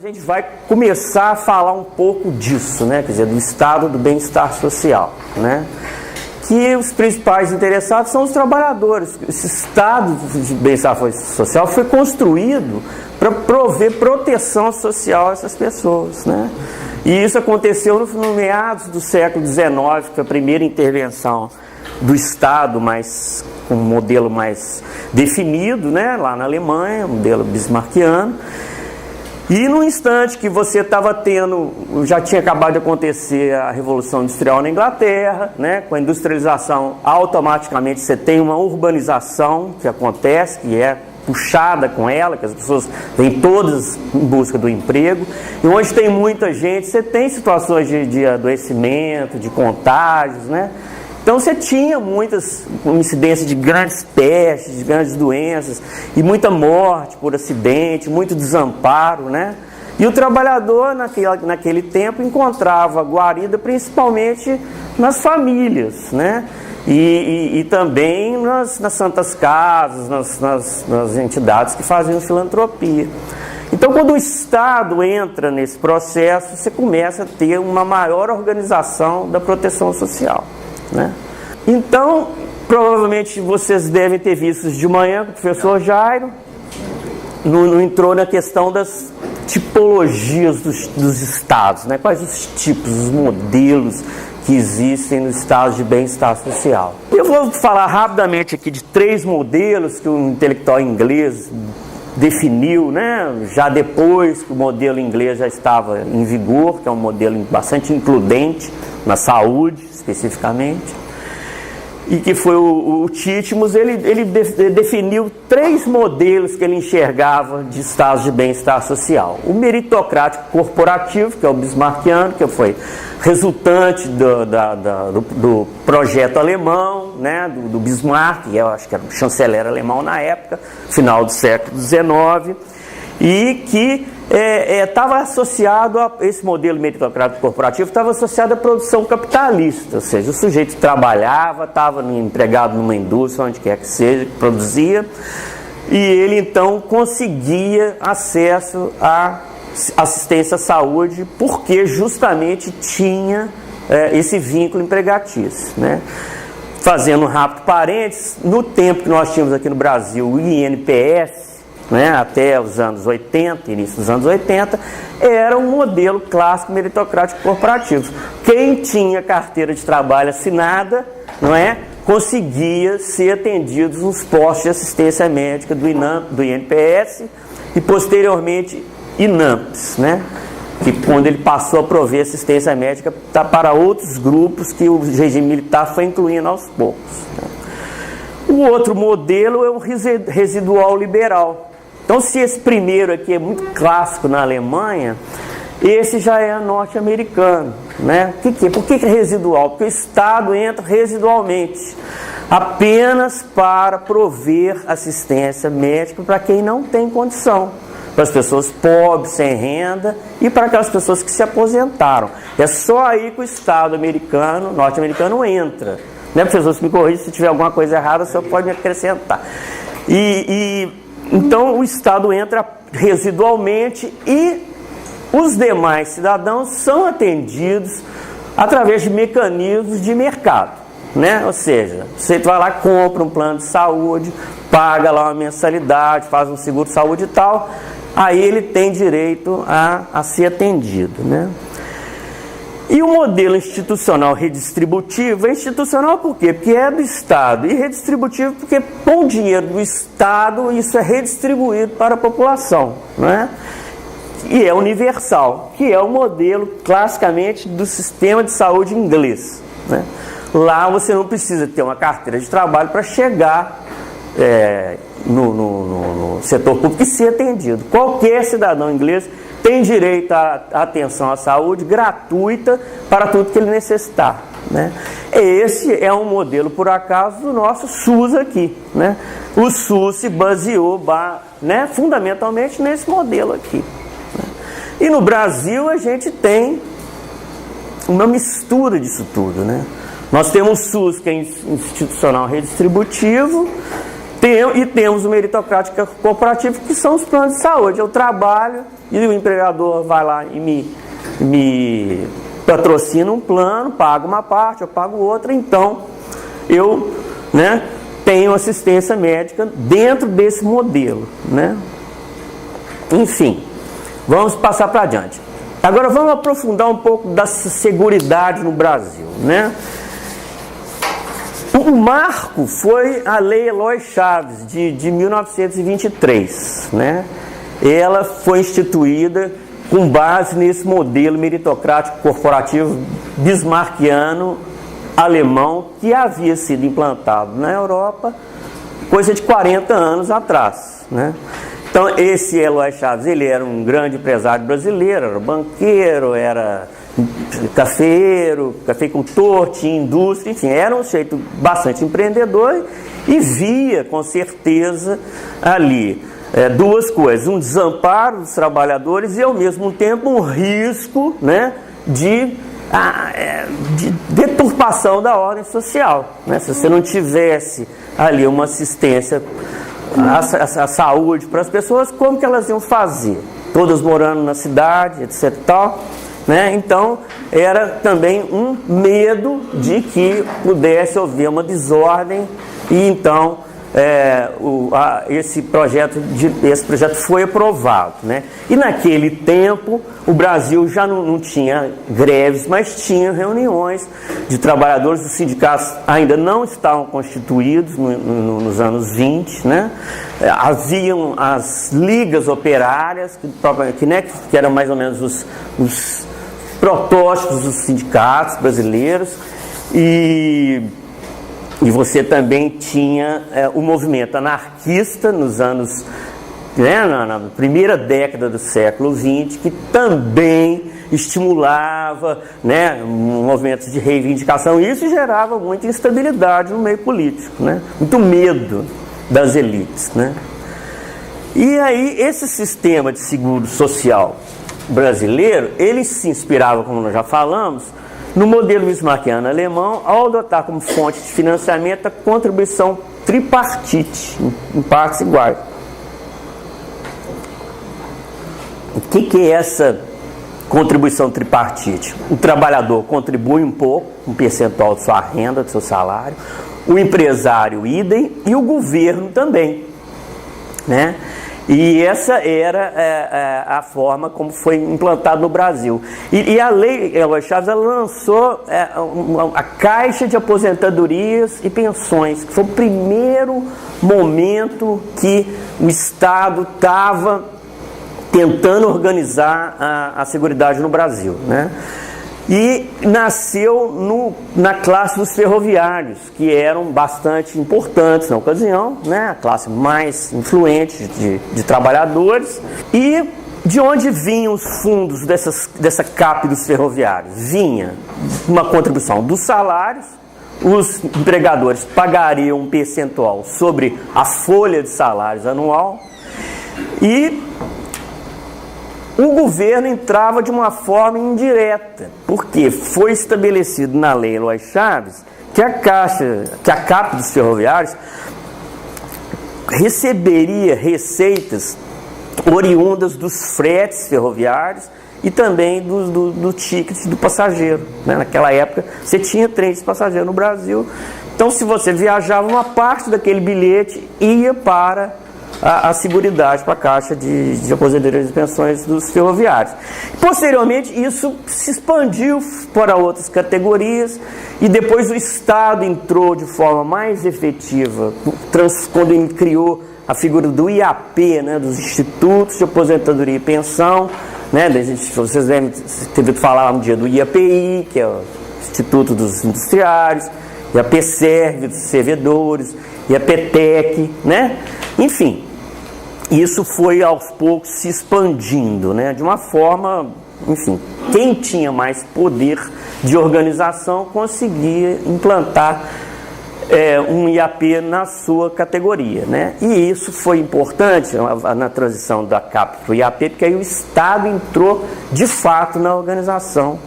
gente vai começar a falar um pouco disso, né? Quer dizer, do estado do bem-estar social, né? Que os principais interessados são os trabalhadores. Esse estado de bem-estar social foi construído para prover proteção social a essas pessoas, né? E isso aconteceu no meados do século XIX, que foi a primeira intervenção do Estado, mas com um modelo mais definido, né? Lá na Alemanha, um modelo bismarckiano. E no instante que você estava tendo, já tinha acabado de acontecer a Revolução Industrial na Inglaterra, né? Com a industrialização, automaticamente você tem uma urbanização que acontece, que é puxada com ela, que as pessoas vêm todas em busca do emprego, e onde tem muita gente, você tem situações de adoecimento, de contágios, né? Então você tinha muitas incidências de grandes pestes, de grandes doenças, e muita morte por acidente, muito desamparo, né? E o trabalhador naquele tempo encontrava guarida principalmente nas famílias, né? E também nas santas casas, nas entidades que faziam filantropia. Então, quando o Estado entra nesse processo, você começa a ter uma maior organização da proteção social, né? Então, provavelmente vocês devem ter visto de manhã com o professor Jairo, entrou na questão das tipologias dos estados, né? Quais os tipos, os modelos que existem nos estados de bem-estar social. Eu vou falar rapidamente aqui de 3 modelos que um intelectual inglês definiu, né? Já depois que o modelo inglês já estava em vigor, que é um modelo bastante includente na saúde, especificamente, e que foi o Titmus. Ele definiu 3 modelos que ele enxergava de estados de bem-estar social. O meritocrático corporativo, que é o bismarckiano, que foi resultante do projeto alemão, né, do Bismarck, que eu acho que era o chanceler alemão na época, final do século XIX, e que estava associado a esse modelo meritocrático corporativo, estava associado à produção capitalista, ou seja, o sujeito trabalhava, estava empregado numa indústria, onde quer que seja, que produzia, e ele então conseguia acesso à assistência à saúde, porque justamente tinha esse vínculo empregatício, né? Fazendo um rápido parênteses, no tempo que nós tínhamos aqui no Brasil o INPS, né, até os anos 80, início dos anos 80, era um modelo clássico meritocrático corporativo. Quem tinha carteira de trabalho assinada, não é, conseguia ser atendido nos postos de assistência médica do INPS e posteriormente INAMPS, né, que quando ele passou a prover assistência médica para outros grupos que o regime militar foi incluindo aos poucos, né. O outro modelo é o residual liberal. Então, se esse primeiro aqui é muito clássico na Alemanha, esse já é norte-americano, né? Por que é residual? Porque o Estado entra residualmente, apenas para prover assistência médica para quem não tem condição, para as pessoas pobres, sem renda, e para aquelas pessoas que se aposentaram. É só aí que o Estado norte-americano entra. Né, professor, se me corrija se tiver alguma coisa errada, o senhor pode me acrescentar. Então o Estado entra residualmente e os demais cidadãos são atendidos através de mecanismos de mercado, né? Ou seja, você vai lá, compra um plano de saúde, paga lá uma mensalidade, faz um seguro de saúde e tal, aí ele tem direito a ser atendido, né? E o modelo institucional redistributivo é institucional por quê? Porque é do Estado, e redistributivo porque com o dinheiro do Estado isso é redistribuído para a população, né? E é universal, que é o modelo classicamente do sistema de saúde inglês, né? Lá você não precisa ter uma carteira de trabalho para chegar no setor público e ser atendido. Qualquer cidadão inglês tem direito à atenção à saúde gratuita para tudo que ele necessitar, né? Esse é um modelo, por acaso, do nosso SUS aqui, né? O SUS se baseou, né, fundamentalmente nesse modelo aqui, né? E no Brasil a gente tem uma mistura disso tudo, né? Nós temos o SUS, que é institucional redistributivo, E temos o meritocrático corporativo, que são os planos de saúde. Eu trabalho e o empregador vai lá e me patrocina um plano, paga uma parte, eu pago outra, então eu, né, tenho assistência médica dentro desse modelo, né? Enfim, vamos passar para adiante. Agora vamos aprofundar um pouco da seguridade no Brasil, né? O marco foi a Lei Eloy Chaves, de 1923, né? Ela foi instituída com base nesse modelo meritocrático corporativo bismarckiano alemão que havia sido implantado na Europa coisa de 40 anos atrás, né? Então esse Eloy Chaves, ele era um grande empresário brasileiro, era banqueiro, era cafeicultor, tinha indústria, enfim, era um sujeito bastante empreendedor e via com certeza ali duas coisas: um desamparo dos trabalhadores e ao mesmo tempo um risco, né, de deturpação da ordem social, né? Se você não tivesse ali uma assistência à saúde para as pessoas, como que elas iam fazer? Todas morando na cidade, etc. tal, né? Então era também um medo de que pudesse haver uma desordem e então esse projeto foi aprovado, né? E naquele tempo o Brasil já não tinha greves, mas tinha reuniões de trabalhadores. Os sindicatos ainda não estavam constituídos nos anos 20, né? Haviam as ligas operárias, que eram mais ou menos os protótipos dos sindicatos brasileiros, e você também tinha o movimento anarquista nos anos, né, na primeira década do século XX, que também estimulava, né, movimentos de reivindicação, e isso gerava muita instabilidade no meio político, né, muito medo das elites, né. E aí esse sistema de seguro social brasileiro, ele se inspirava, como nós já falamos, no modelo bismarckiano alemão, ao adotar como fonte de financiamento a contribuição tripartite, em partes iguais. O que é essa contribuição tripartite? O trabalhador contribui um pouco, um percentual de sua renda, do seu salário, o empresário idem e o governo também, né? E essa era a forma como foi implantado no Brasil. E a Lei Eloy Chaves, ela lançou a Caixa de Aposentadorias e Pensões, que foi o primeiro momento que o Estado estava tentando organizar a Seguridade no Brasil, né? E nasceu na classe dos ferroviários, que eram bastante importantes na ocasião, né? A classe mais influente de trabalhadores. E de onde vinham os fundos dessa CAP dos ferroviários? Vinha uma contribuição dos salários, os empregadores pagariam um percentual sobre a folha de salários anual e o governo entrava de uma forma indireta, porque foi estabelecido na Lei Eloy Chaves que a CAP dos ferroviários receberia receitas oriundas dos fretes ferroviários e também do ticket do passageiro, né? Naquela época você tinha trens de passageiro no Brasil, então se você viajava, uma parte daquele bilhete ia para a Seguridade, para a Caixa de Aposentadorias e Pensões dos ferroviários. Posteriormente, isso se expandiu para outras categorias e depois o Estado entrou de forma mais efetiva quando ele criou a figura do IAP, né, dos Institutos de Aposentadoria e Pensão, né, vocês devem ter ouvido falar um dia do IAPI, que é o Instituto dos Industriários, IAPSERV, dos Servidores, IAPTEC, né? Enfim, isso foi aos poucos se expandindo, né? De uma forma, enfim, quem tinha mais poder de organização conseguia implantar um IAP na sua categoria, né? E isso foi importante na transição da CAP para o IAP, porque aí o Estado entrou de fato na organização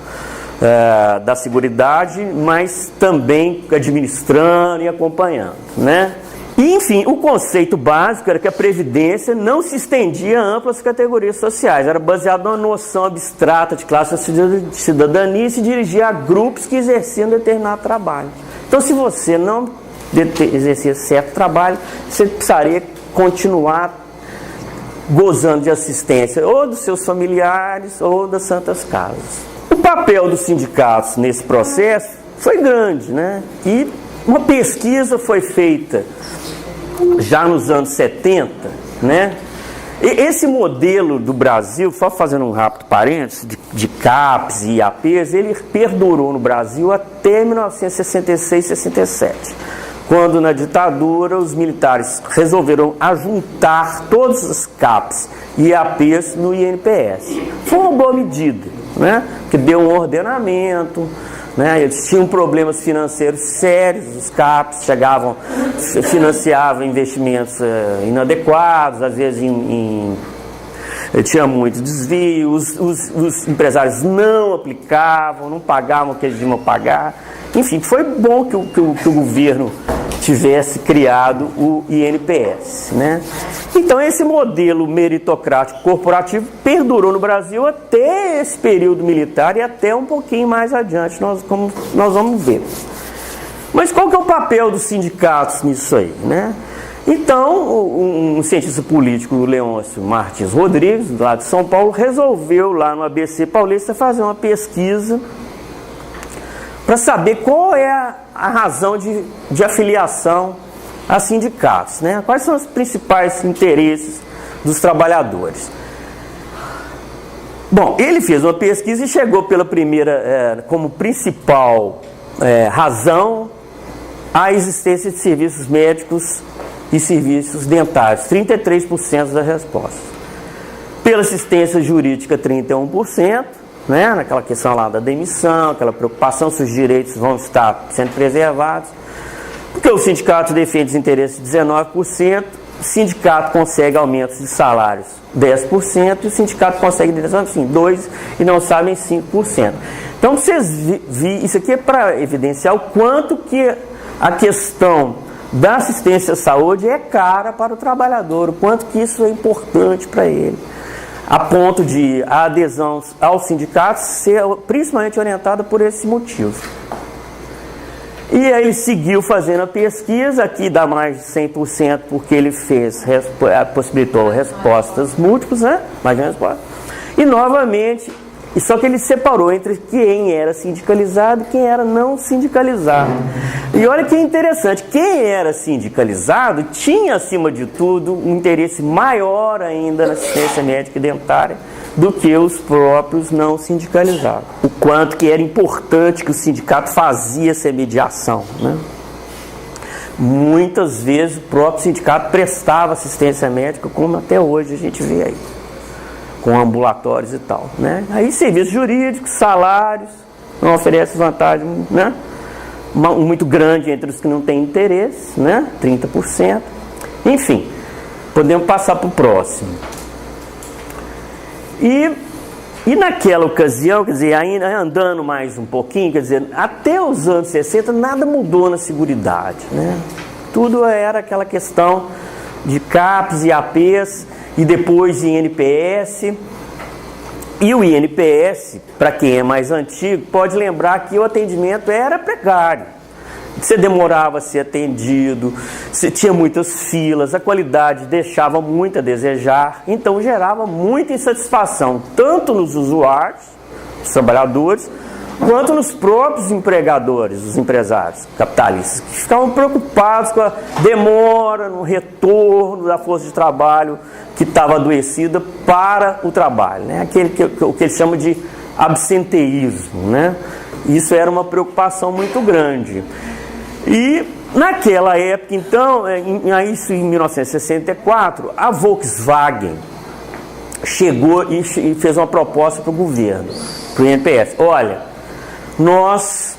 da Seguridade, mas também administrando e acompanhando, né? E, enfim, o conceito básico era que a Previdência não se estendia a amplas categorias sociais, era baseado numa noção abstrata de classe de cidadania e se dirigia a grupos que exerciam determinado trabalho. Então, se você não exercia certo trabalho, você precisaria continuar gozando de assistência ou dos seus familiares ou das santas casas. O papel dos sindicatos nesse processo foi grande, né? E uma pesquisa foi feita já nos anos 70, né? E esse modelo do Brasil, só fazendo um rápido parênteses, de CAPES e IAPs, ele perdurou no Brasil até 1966, 67, quando na ditadura os militares resolveram ajuntar todos os CAPES e IAPs no INPS. Foi uma boa medida, né? Que deu um ordenamento, né? Eles tinham problemas financeiros sérios, os CAPs financiavam investimentos inadequados, às vezes tinha muito desvio, os empresários não aplicavam, não pagavam o que eles deviam pagar. Enfim, foi bom que o governo tivesse criado o INPS, né? Então esse modelo meritocrático corporativo perdurou no Brasil até esse período militar e até um pouquinho mais adiante, como nós vamos ver. Mas qual que é o papel dos sindicatos nisso aí, né? Então, um cientista político, o Leôncio Martins Rodrigues, lá de São Paulo, resolveu lá no ABC Paulista fazer uma pesquisa para saber qual é a razão de afiliação a sindicatos, né? Quais são os principais interesses dos trabalhadores. Bom, ele fez uma pesquisa e chegou pela primeira, como principal razão, a existência de serviços médicos e serviços dentários, 33% das respostas. Pela assistência jurídica, 31%, né? Naquela questão lá da demissão, aquela preocupação se os direitos vão estar sendo preservados. Porque o sindicato defende os interesses de 19%, o sindicato consegue aumentos de salários 10%, e o sindicato consegue assim, 2% e não sabem 5%. Então, vocês isso aqui é para evidenciar o quanto que a questão da assistência à saúde é cara para o trabalhador, o quanto que isso é importante para ele, a ponto de a adesão aos sindicatos ser principalmente orientada por esse motivo. E aí ele seguiu fazendo a pesquisa, aqui dá mais de 100% porque ele possibilitou respostas múltiplas, né? Mais de uma resposta. E novamente, só que ele separou entre quem era sindicalizado e quem era não sindicalizado. E olha que interessante, quem era sindicalizado tinha, acima de tudo, um interesse maior ainda na assistência médica e dentária do que os próprios não sindicalizados. O quanto que era importante que o sindicato fazia essa mediação, né? Muitas vezes o próprio sindicato prestava assistência médica, como até hoje a gente vê aí, com ambulatórios e tal, né? Aí serviços jurídicos, salários, não oferece vantagem, né? Muito grande entre os que não têm interesse, né? 30%. Enfim, podemos passar para o próximo. E naquela ocasião, quer dizer, ainda andando mais um pouquinho, quer dizer, até os anos 60 nada mudou na Seguridade, né? Tudo era aquela questão de CAPES e APs e depois INPS. E o INPS, para quem é mais antigo, pode lembrar que o atendimento era precário. Você demorava a ser atendido, você tinha muitas filas, a qualidade deixava muito a desejar, então gerava muita insatisfação, tanto nos usuários, os trabalhadores, quanto nos próprios empregadores, os empresários capitalistas, que ficavam preocupados com a demora no retorno da força de trabalho que estava adoecida para o trabalho, né? O que eles chamam de absenteísmo, né? Isso era uma preocupação muito grande. E naquela época, então, isso em 1964, a Volkswagen chegou e fez uma proposta para o governo, para o INPS. Olha, nós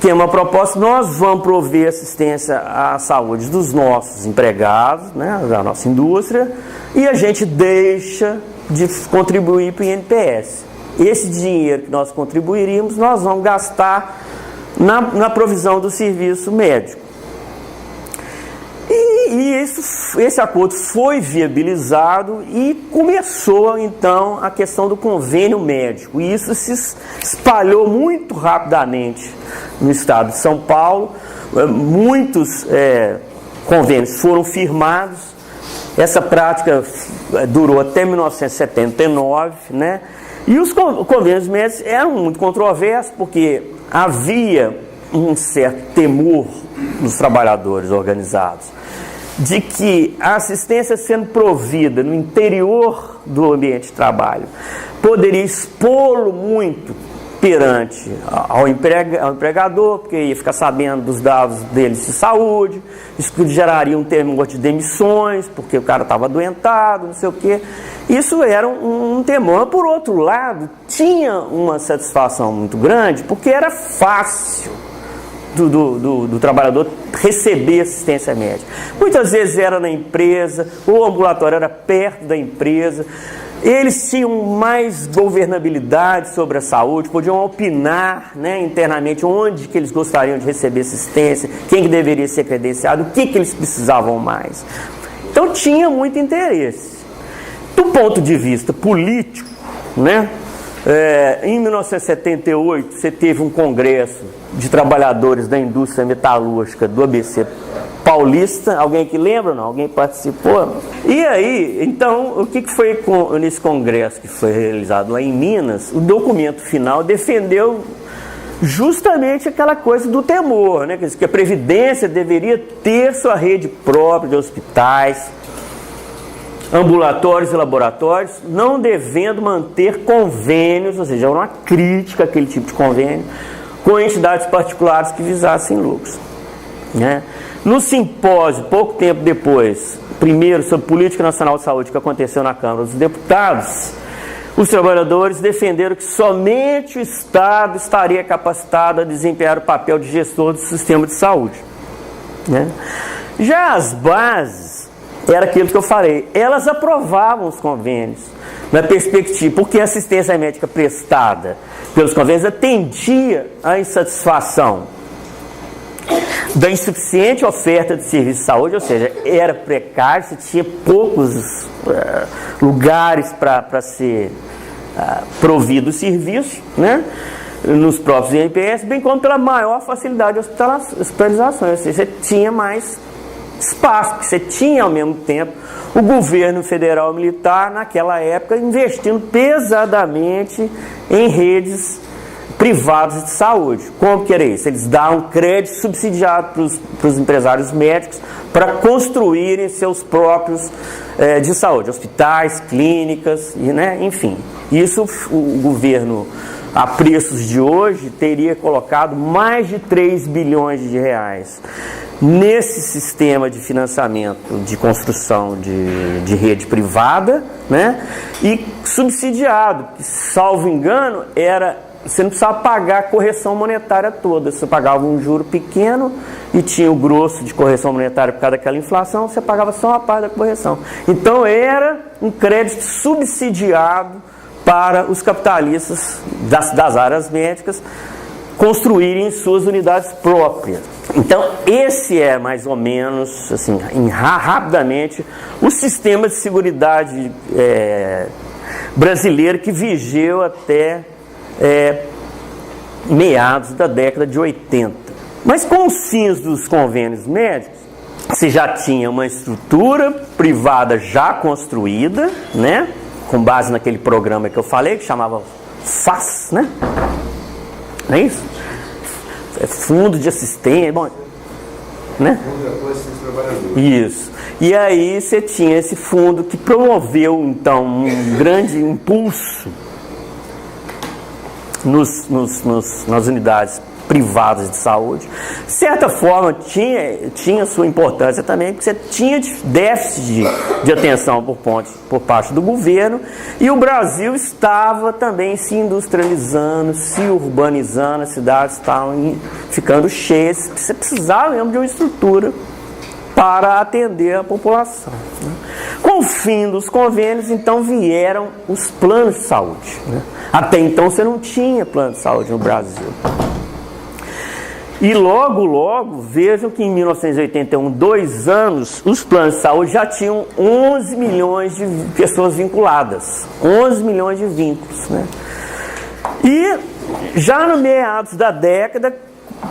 temos uma proposta, nós vamos prover assistência à saúde dos nossos empregados, né, da nossa indústria, e a gente deixa de contribuir para o INPS. Esse dinheiro que nós contribuiríamos, nós vamos gastar na provisão do serviço médico. Esse acordo foi viabilizado e começou, então, a questão do convênio médico. E isso se espalhou muito rapidamente no estado de São Paulo. Muitos convênios foram firmados. Essa prática durou até 1979, né? E os convênios médicos eram muito controversos, porque havia um certo temor dos trabalhadores organizados de que a assistência sendo provida no interior do ambiente de trabalho poderia expô-lo muito perante ao empregador, porque ia ficar sabendo dos dados deles de saúde, isso geraria um temor de demissões, porque o cara estava adoentado, não sei o quê. Isso era um temor. Por outro lado, tinha uma satisfação muito grande, porque era fácil do trabalhador receber assistência médica. Muitas vezes era na empresa, o ambulatório era perto da empresa, eles tinham mais governabilidade sobre a saúde, podiam opinar, né, internamente onde que eles gostariam de receber assistência, quem que deveria ser credenciado, o que eles precisavam mais. Então tinha muito interesse. Do ponto de vista político, né, em 1978 você teve um congresso de trabalhadores da indústria metalúrgica do ABC Paulista. Alguém que lembra? Não? Alguém participou? E aí, então, o que foi nesse congresso que foi realizado lá em Minas? O documento final defendeu justamente aquela coisa do temor, né? Que a Previdência deveria ter sua rede própria de hospitais, ambulatórios e laboratórios, não devendo manter convênios, ou seja, uma crítica àquele tipo de convênio, com entidades particulares que visassem lucros, né? No simpósio, pouco tempo depois, primeiro sobre Política Nacional de Saúde, que aconteceu na Câmara dos Deputados, os trabalhadores defenderam que somente o Estado estaria capacitado a desempenhar o papel de gestor do sistema de saúde, né? Já as bases, era aquilo que eu falei, elas aprovavam os convênios na perspectiva, porque a assistência médica prestada pelos convênios atendia à insatisfação da insuficiente oferta de serviço de saúde, ou seja, era precário, você tinha poucos lugares para ser provido o serviço, né, nos próprios INPS, bem como pela maior facilidade de hospitalização, ou seja, você tinha mais espaço, porque você tinha ao mesmo tempo o governo federal e militar naquela época investindo pesadamente em redes privadas de saúde. Como que era isso? Eles davam crédito subsidiado para os empresários médicos para construírem seus próprios de saúde, hospitais, clínicas, né? Enfim. Isso o governo, a preços de hoje, teria colocado mais de 3 bilhões de reais nesse sistema de financiamento de construção de rede privada, né? E subsidiado, que, salvo engano, você não precisava pagar a correção monetária toda, você pagava um juro pequeno e tinha o grosso de correção monetária por causa daquela inflação, você pagava só uma parte da correção. Então era um crédito subsidiado para os capitalistas das áreas médicas construírem suas unidades próprias. Então esse é mais ou menos, assim, rapidamente, o sistema de seguridade brasileiro que vigeu até meados da década de 80. Mas com os fins dos convênios médicos, você já tinha uma estrutura privada já construída, né, com base naquele programa que eu falei, que chamava FAS, né? Não é isso? Fundo de assistência, bom, né? Isso. E aí você tinha esse fundo que promoveu, então, um grande impulso nas unidades privadas de saúde. De certa forma, tinha sua importância também, porque você tinha déficit de atenção por parte do governo, e o Brasil estava também se industrializando, se urbanizando, as cidades estavam ficando cheias, você precisava mesmo de uma estrutura para atender a população, né? Com o fim dos convênios, então, vieram os planos de saúde, né? Até então você não tinha plano de saúde no Brasil. E logo, vejam que em 1981, 2 anos, os planos de saúde já tinham 11 milhões de pessoas vinculadas. 11 milhões de vínculos, né? E já no meados da década,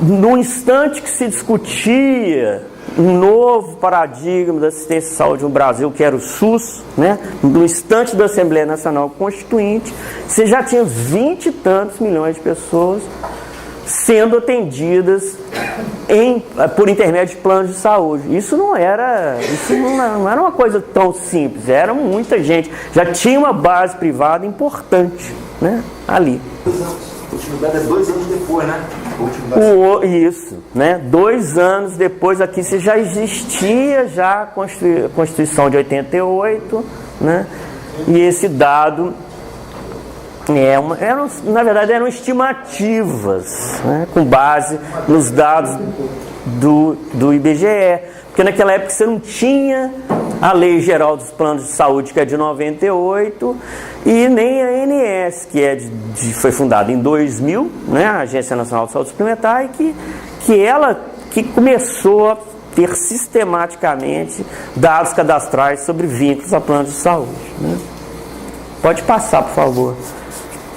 no instante que se discutia um novo paradigma da assistência à saúde no Brasil, que era o SUS, né? No instante da Assembleia Nacional Constituinte, você já tinha 20 e tantos milhões de pessoas sendo atendidas por intermédio de planos de saúde. Isso não era uma coisa tão simples, era muita gente. Já tinha uma base privada importante, né, ali. O último dado é 2 anos depois, né? Isso, né? 2 anos depois aqui já existia já a Constituição de 88, né? E esse dado na verdade eram estimativas, né? Com base nos dados do IBGE, porque naquela época você não tinha a Lei Geral dos Planos de Saúde, que é de 98, e nem a ANS, que foi fundada em 2000, né, a Agência Nacional de Saúde Suplementar, e que começou a ter sistematicamente dados cadastrais sobre vínculos a planos de saúde, né. Pode passar, por favor.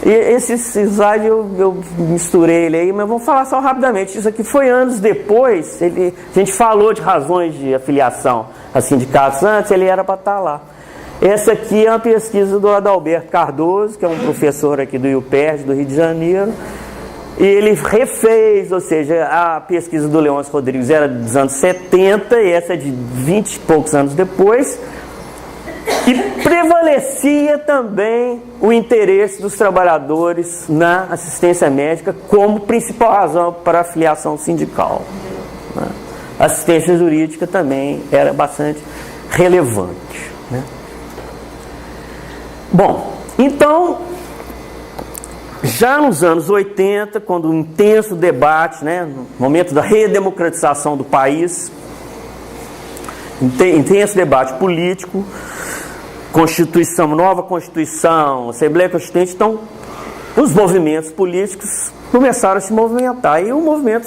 E esse slide eu misturei ele aí, mas vamos falar só rapidamente. Isso aqui foi anos depois, a gente falou de razões de afiliação a sindicatos antes, ele era para estar lá. Essa aqui é uma pesquisa do Adalberto Cardoso, que é um professor aqui do UPERJ, do Rio de Janeiro, e ele refez, ou seja, a pesquisa do Leôncio Rodrigues era dos anos 70, e essa é de 20 e poucos anos depois, e prevalecia também o interesse dos trabalhadores na assistência médica como principal razão para a filiação sindical, né? A assistência jurídica também era bastante relevante, né? Bom, então, já nos anos 80, quando o intenso debate, né, no momento da redemocratização do país, intenso debate político, Constituição, nova Constituição, Assembleia Constituinte, então os movimentos políticos começaram a se movimentar. E o movimento,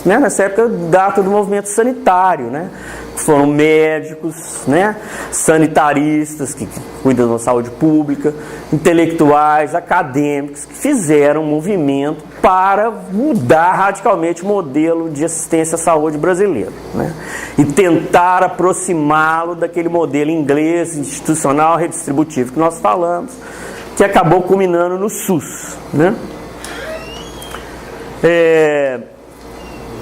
né, nessa época, data do movimento sanitário, né? Foram médicos, né, sanitaristas que cuidam da saúde pública, intelectuais, acadêmicos, que fizeram um movimento para mudar radicalmente o modelo de assistência à saúde brasileiro, né, e tentar aproximá-lo daquele modelo inglês, institucional, redistributivo que nós falamos, que acabou culminando no SUS, né?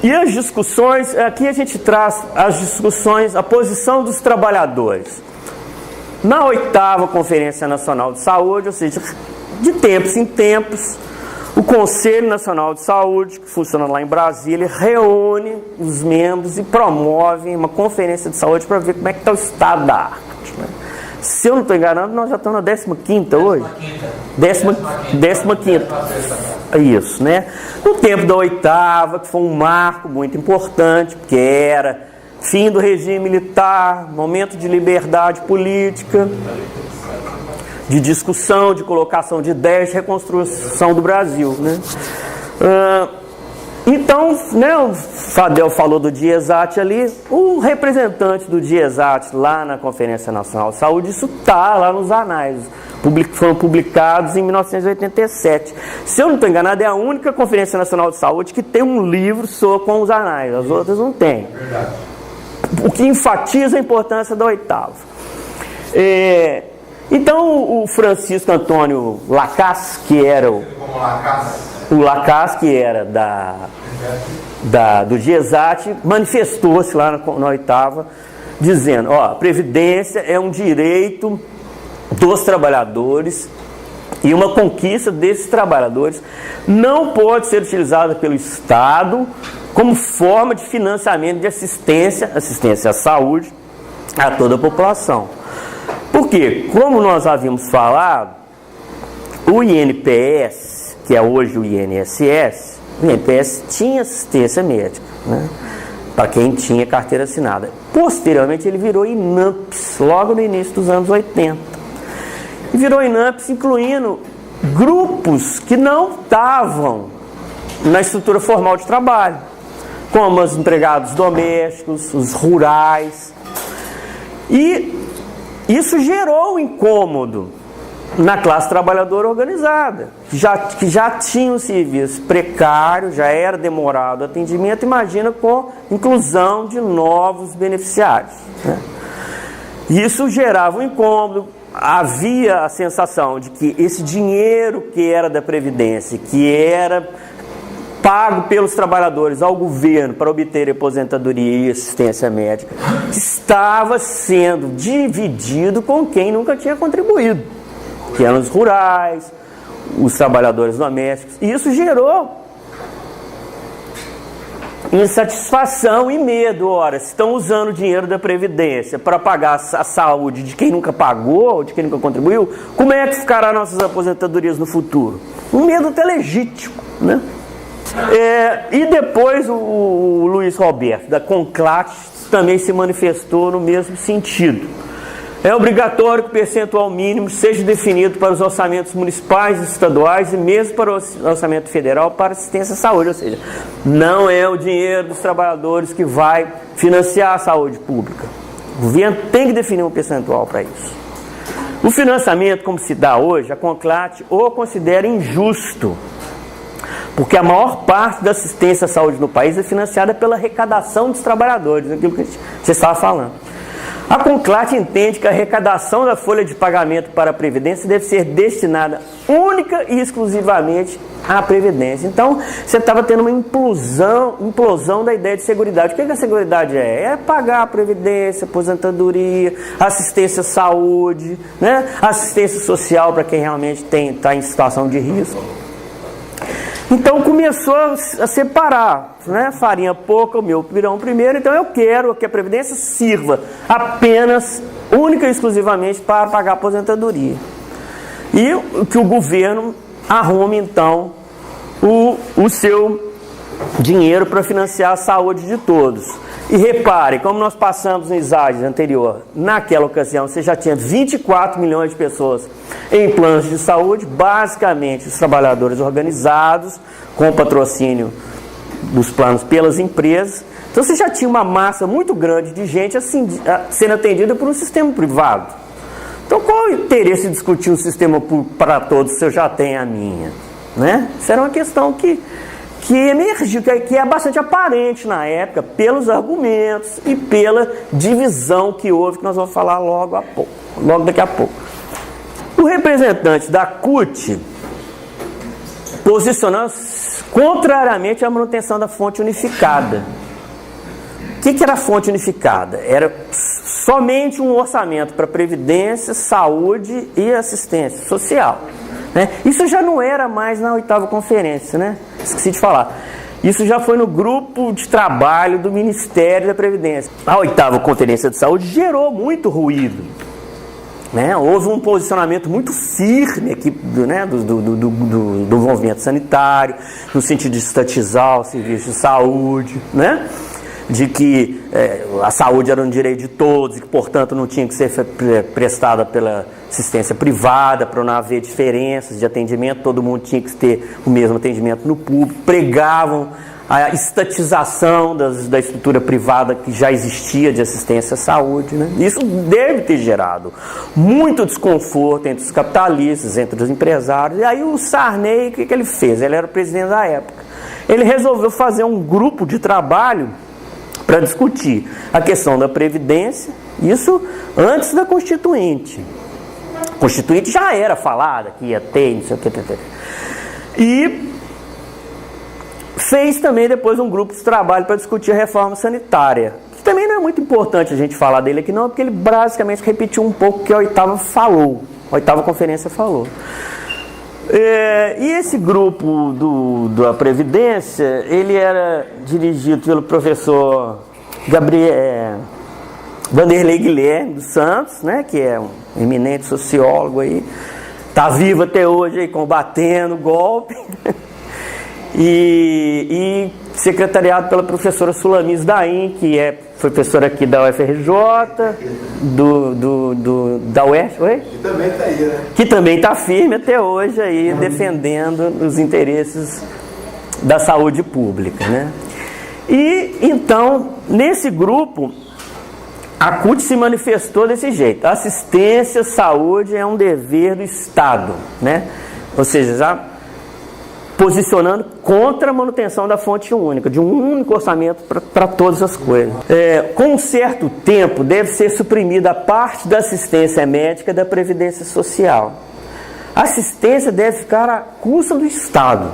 E as discussões, aqui a gente traz as discussões, a posição dos trabalhadores. Na 8ª Conferência Nacional de Saúde, ou seja, de tempos em tempos, o Conselho Nacional de Saúde, que funciona lá em Brasília, reúne os membros e promove uma conferência de saúde para ver como é que está o estado da arte, né? Se eu não estou enganado, nós já estamos na 15ª hoje. 15ª. Isso, né? No tempo da 8ª, que foi um marco muito importante, porque era fim do regime militar, momento de liberdade política, de discussão, de colocação de ideias, de reconstrução do Brasil, né? Então, né, o Fadel falou do DIESAT ali, o representante do DIESAT lá na Conferência Nacional de Saúde, isso está lá nos anais, foram publicados em 1987. Se eu não estou enganado, é a única Conferência Nacional de Saúde que tem um livro só com os anais, as outras não tem. O que enfatiza a importância da 8ª. Então, o Francisco Antônio Lacasse, que era o Lacasse, que era do DIESAT, manifestou-se lá na 8ª, dizendo, ó, a Previdência é um direito dos trabalhadores e uma conquista desses trabalhadores não pode ser utilizada pelo Estado como forma de financiamento de assistência à saúde a toda a população. Porque, como nós havíamos falado, o INPS, que é hoje o INSS, o INPS tinha assistência médica, né, para quem tinha carteira assinada. Posteriormente ele virou INAMPS, logo no início dos anos 80. E virou INAMPS incluindo grupos que não estavam na estrutura formal de trabalho. como os empregados domésticos, os rurais. E isso gerou um incômodo na classe trabalhadora organizada, que já tinha um serviço precário, já era demorado o atendimento, imagina com inclusão de novos beneficiários, né? Isso gerava um incômodo, havia a sensação de que esse dinheiro que era da Previdência, que era pago pelos trabalhadores ao governo para obter aposentadoria e assistência médica, estava sendo dividido com quem nunca tinha contribuído, que eram os rurais, os trabalhadores domésticos. E isso gerou insatisfação e medo. Ora, se estão usando o dinheiro da Previdência para pagar a saúde de quem nunca pagou, de quem nunca contribuiu, como é que ficará nossas aposentadorias no futuro? Um medo até legítimo, né? E depois o Luiz Roberto, da CONCLAT, também se manifestou no mesmo sentido. É obrigatório que o percentual mínimo seja definido para os orçamentos municipais e estaduais e mesmo para o orçamento federal para assistência à saúde, ou seja, não é o dinheiro dos trabalhadores que vai financiar a saúde pública. O governo tem que definir um percentual para isso. O financiamento, como se dá hoje, a CONCLAT o considera injusto, porque a maior parte da assistência à saúde no país é financiada pela arrecadação dos trabalhadores, aquilo que você estava falando. A CONCLAT entende que a arrecadação da folha de pagamento para a Previdência deve ser destinada única e exclusivamente à Previdência. Então, você estava tendo uma implosão da ideia de seguridade. O que a seguridade é? É pagar a Previdência, aposentadoria, assistência à saúde, né? Assistência social para quem realmente está em situação de risco. Então começou a separar, né? Farinha pouca, o meu pirão primeiro. Então eu quero que a Previdência sirva apenas, única e exclusivamente para pagar a aposentadoria. E que o governo arrume então o seu dinheiro para financiar a saúde de todos. E repare, como nós passamos no slide anterior, naquela ocasião você já tinha 24 milhões de pessoas em planos de saúde, basicamente os trabalhadores organizados, com o patrocínio dos planos pelas empresas. Então você já tinha uma massa muito grande de gente assim, sendo atendida por um sistema privado. Então qual o interesse de discutir um sistema para todos se eu já tenho a minha? Né? Isso era uma questão que emergiu, que é bastante aparente na época, pelos argumentos e pela divisão que houve, que nós vamos falar logo daqui a pouco. O representante da CUT posicionou-se contrariamente à manutenção da fonte unificada. O que era a fonte unificada? Era somente um orçamento para previdência, saúde e assistência social. Né? Isso já não era mais na 8ª conferência, né? Esqueci de falar. Isso já foi no grupo de trabalho do Ministério da Previdência. A 8ª conferência de saúde gerou muito ruído, né? Houve um posicionamento muito firme aqui, né, do movimento sanitário, no sentido de estatizar o serviço de saúde, né? De que a saúde era um direito de todos e que, portanto, não tinha que ser prestada pela assistência privada, para não haver diferenças de atendimento, todo mundo tinha que ter o mesmo atendimento no público, pregavam a estatização da estrutura privada que já existia de assistência à saúde, né? Isso deve ter gerado muito desconforto entre os capitalistas, entre os empresários. E aí o Sarney, o que ele fez? Ele era o presidente da época. Ele resolveu fazer um grupo de trabalho para discutir a questão da Previdência, isso antes da Constituinte. A Constituinte já era falada que ia ter, não sei o que. E fez também depois um grupo de trabalho para discutir a reforma sanitária, que também não é muito importante a gente falar dele aqui não, porque ele basicamente repetiu um pouco o que a 8ª conferência falou. E esse grupo da Previdência, ele era dirigido pelo professor Vanderlei Guilherme dos Santos, né, que é um eminente sociólogo aí, está vivo até hoje aí, combatendo o golpe, e secretariado pela professora Sulamis Daim, que é professora aqui da UFRJ, da UERJ, oi? Que também está aí, né? Que também está firme até hoje aí, defendendo os interesses da saúde pública, né? E então, nesse grupo, a CUT se manifestou desse jeito: assistência, saúde é um dever do Estado, né? Ou seja, já posicionando contra a manutenção da fonte única, de um único orçamento para todas as coisas. Com um certo tempo, deve ser suprimida a parte da assistência médica da Previdência Social. A assistência deve ficar à custa do Estado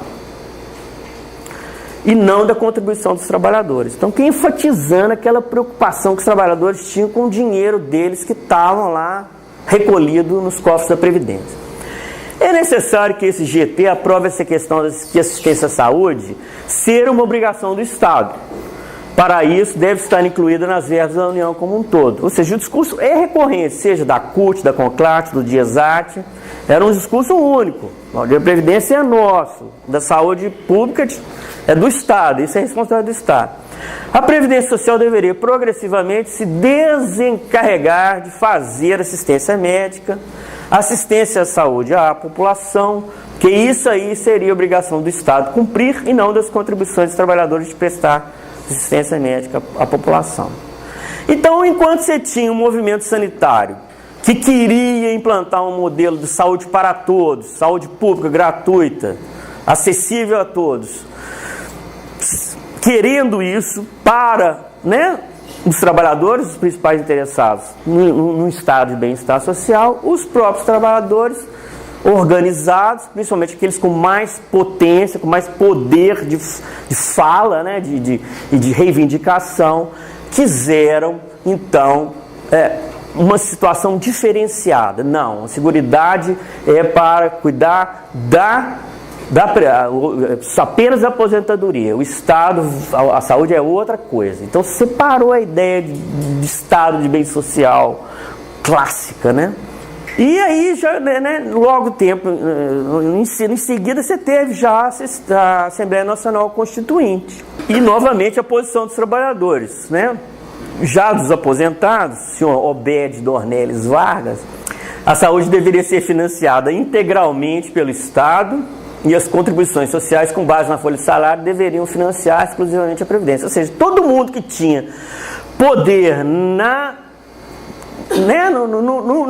e não da contribuição dos trabalhadores. Então, que enfatizando aquela preocupação que os trabalhadores tinham com o dinheiro deles que estavam lá recolhido nos cofres da Previdência. É necessário que esse GT aprove essa questão de assistência à saúde ser uma obrigação do Estado. Para isso, deve estar incluída nas verbas da União como um todo. Ou seja, o discurso é recorrente, seja da CUT, da CONCLAT, do DIESAT, era um discurso único. A Previdência é nosso, da saúde pública é do Estado, isso é responsabilidade do Estado. A Previdência Social deveria progressivamente se desencarregar de fazer assistência médica, assistência à saúde à população, que isso aí seria obrigação do Estado cumprir e não das contribuições dos trabalhadores de prestar assistência médica à população. Então, enquanto você tinha um movimento sanitário que queria implantar um modelo de saúde para todos, saúde pública gratuita, acessível a todos, querendo isso para, os trabalhadores, os principais interessados no estado de bem-estar social, os próprios trabalhadores organizados, principalmente aqueles com mais potência, com mais poder de fala, e de reivindicação, quiseram, então, uma situação diferenciada. Não, a Seguridade é para cuidar apenas da aposentadoria. O Estado, a saúde é outra coisa. Então separou a ideia de Estado de bem social clássica, E aí, já, logo tempo, em seguida, você teve já a Assembleia Nacional Constituinte. E, novamente, a posição dos trabalhadores, Já dos aposentados, senhor Obed Dornelles Vargas, a saúde deveria ser financiada integralmente pelo Estado e as contribuições sociais, com base na folha de salário, deveriam financiar exclusivamente a Previdência. Ou seja, todo mundo que tinha poder no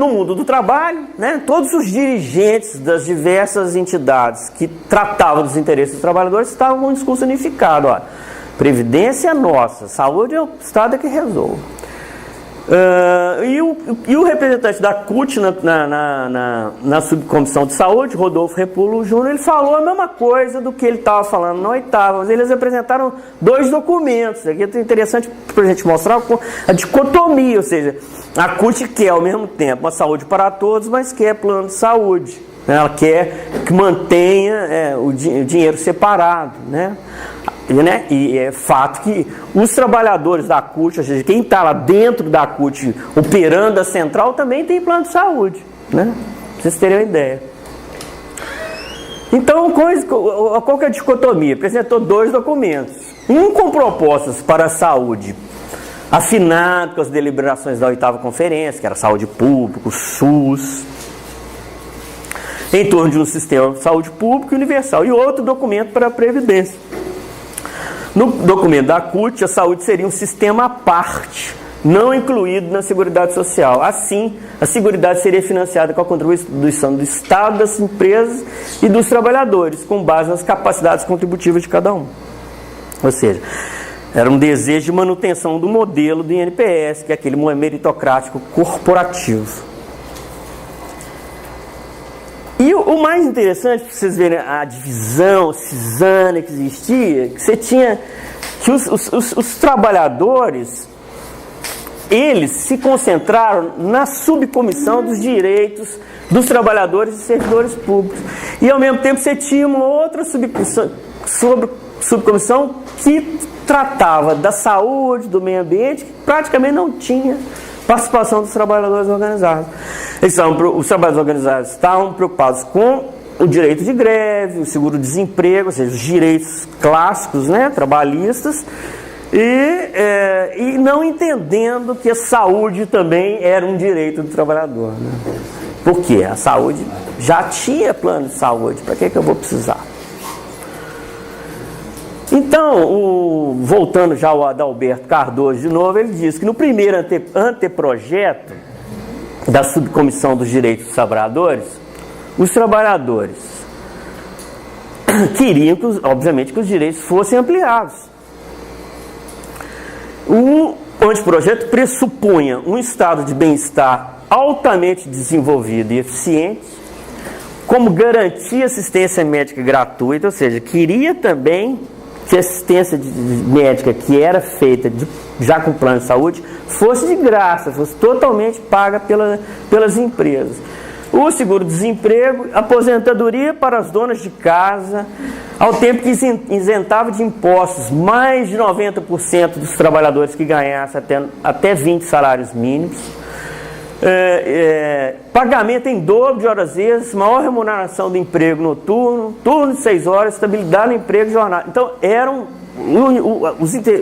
mundo do trabalho, todos os dirigentes das diversas entidades que tratavam dos interesses dos trabalhadores estavam com um discurso unificado. Previdência é nossa, saúde é o Estado que resolve. E o representante da CUT na subcomissão de saúde, Rodolfo Repulo Júnior, ele falou a mesma coisa do que ele estava falando na oitava, mas eles apresentaram dois documentos. Aqui é interessante para a gente mostrar a dicotomia, ou seja, a CUT quer ao mesmo tempo uma saúde para todos, mas quer plano de saúde. Ela quer que mantenha o dinheiro separado, E é fato que os trabalhadores da CUT, ou seja, quem está lá dentro da CUT operando a central, também tem plano de saúde, Pra vocês terem uma ideia. Então, qual que é a dicotomia? Apresentou dois documentos. Um com propostas para a saúde, afinado com as deliberações da oitava conferência, que era saúde pública, o SUS, em torno de um sistema de saúde pública universal, e outro documento para a Previdência. No documento da CUT, a saúde seria um sistema à parte, não incluído na Seguridade Social. Assim, a Seguridade seria financiada com a contribuição do Estado, das empresas e dos trabalhadores, com base nas capacidades contributivas de cada um. Ou seja, era um desejo de manutenção do modelo do INPS, que é aquele meritocrático corporativo. E o mais interessante, para vocês verem a divisão cisânia que existia, que você tinha que os trabalhadores, eles se concentraram na subcomissão dos direitos dos trabalhadores e servidores públicos. E ao mesmo tempo você tinha uma outra subcomissão que tratava da saúde, do meio ambiente, que praticamente não tinha participação dos trabalhadores organizados. Os trabalhadores organizados estavam preocupados com o direito de greve, o seguro-desemprego, ou seja, os direitos clássicos, trabalhistas, e não entendendo que a saúde também era um direito do trabalhador. Por quê? A saúde já tinha plano de saúde, para que eu vou precisar? Então, voltando já ao Adalberto Cardoso de novo, ele diz que no primeiro anteprojeto da Subcomissão dos Direitos dos Trabalhadores, os trabalhadores queriam, obviamente, que os direitos fossem ampliados. O anteprojeto pressupunha um estado de bem-estar altamente desenvolvido e eficiente, como garantia assistência médica gratuita, ou seja, queria também que a assistência médica que era feita já com plano de saúde fosse de graça, fosse totalmente paga pelas empresas. O seguro-desemprego, aposentadoria para as donas de casa, ao tempo que isentava de impostos mais de 90% dos trabalhadores que ganhassem até 20 salários mínimos, pagamento em dobro de horas extras, maior remuneração do emprego noturno, turno de 6 horas, estabilidade no emprego e jornada. Então,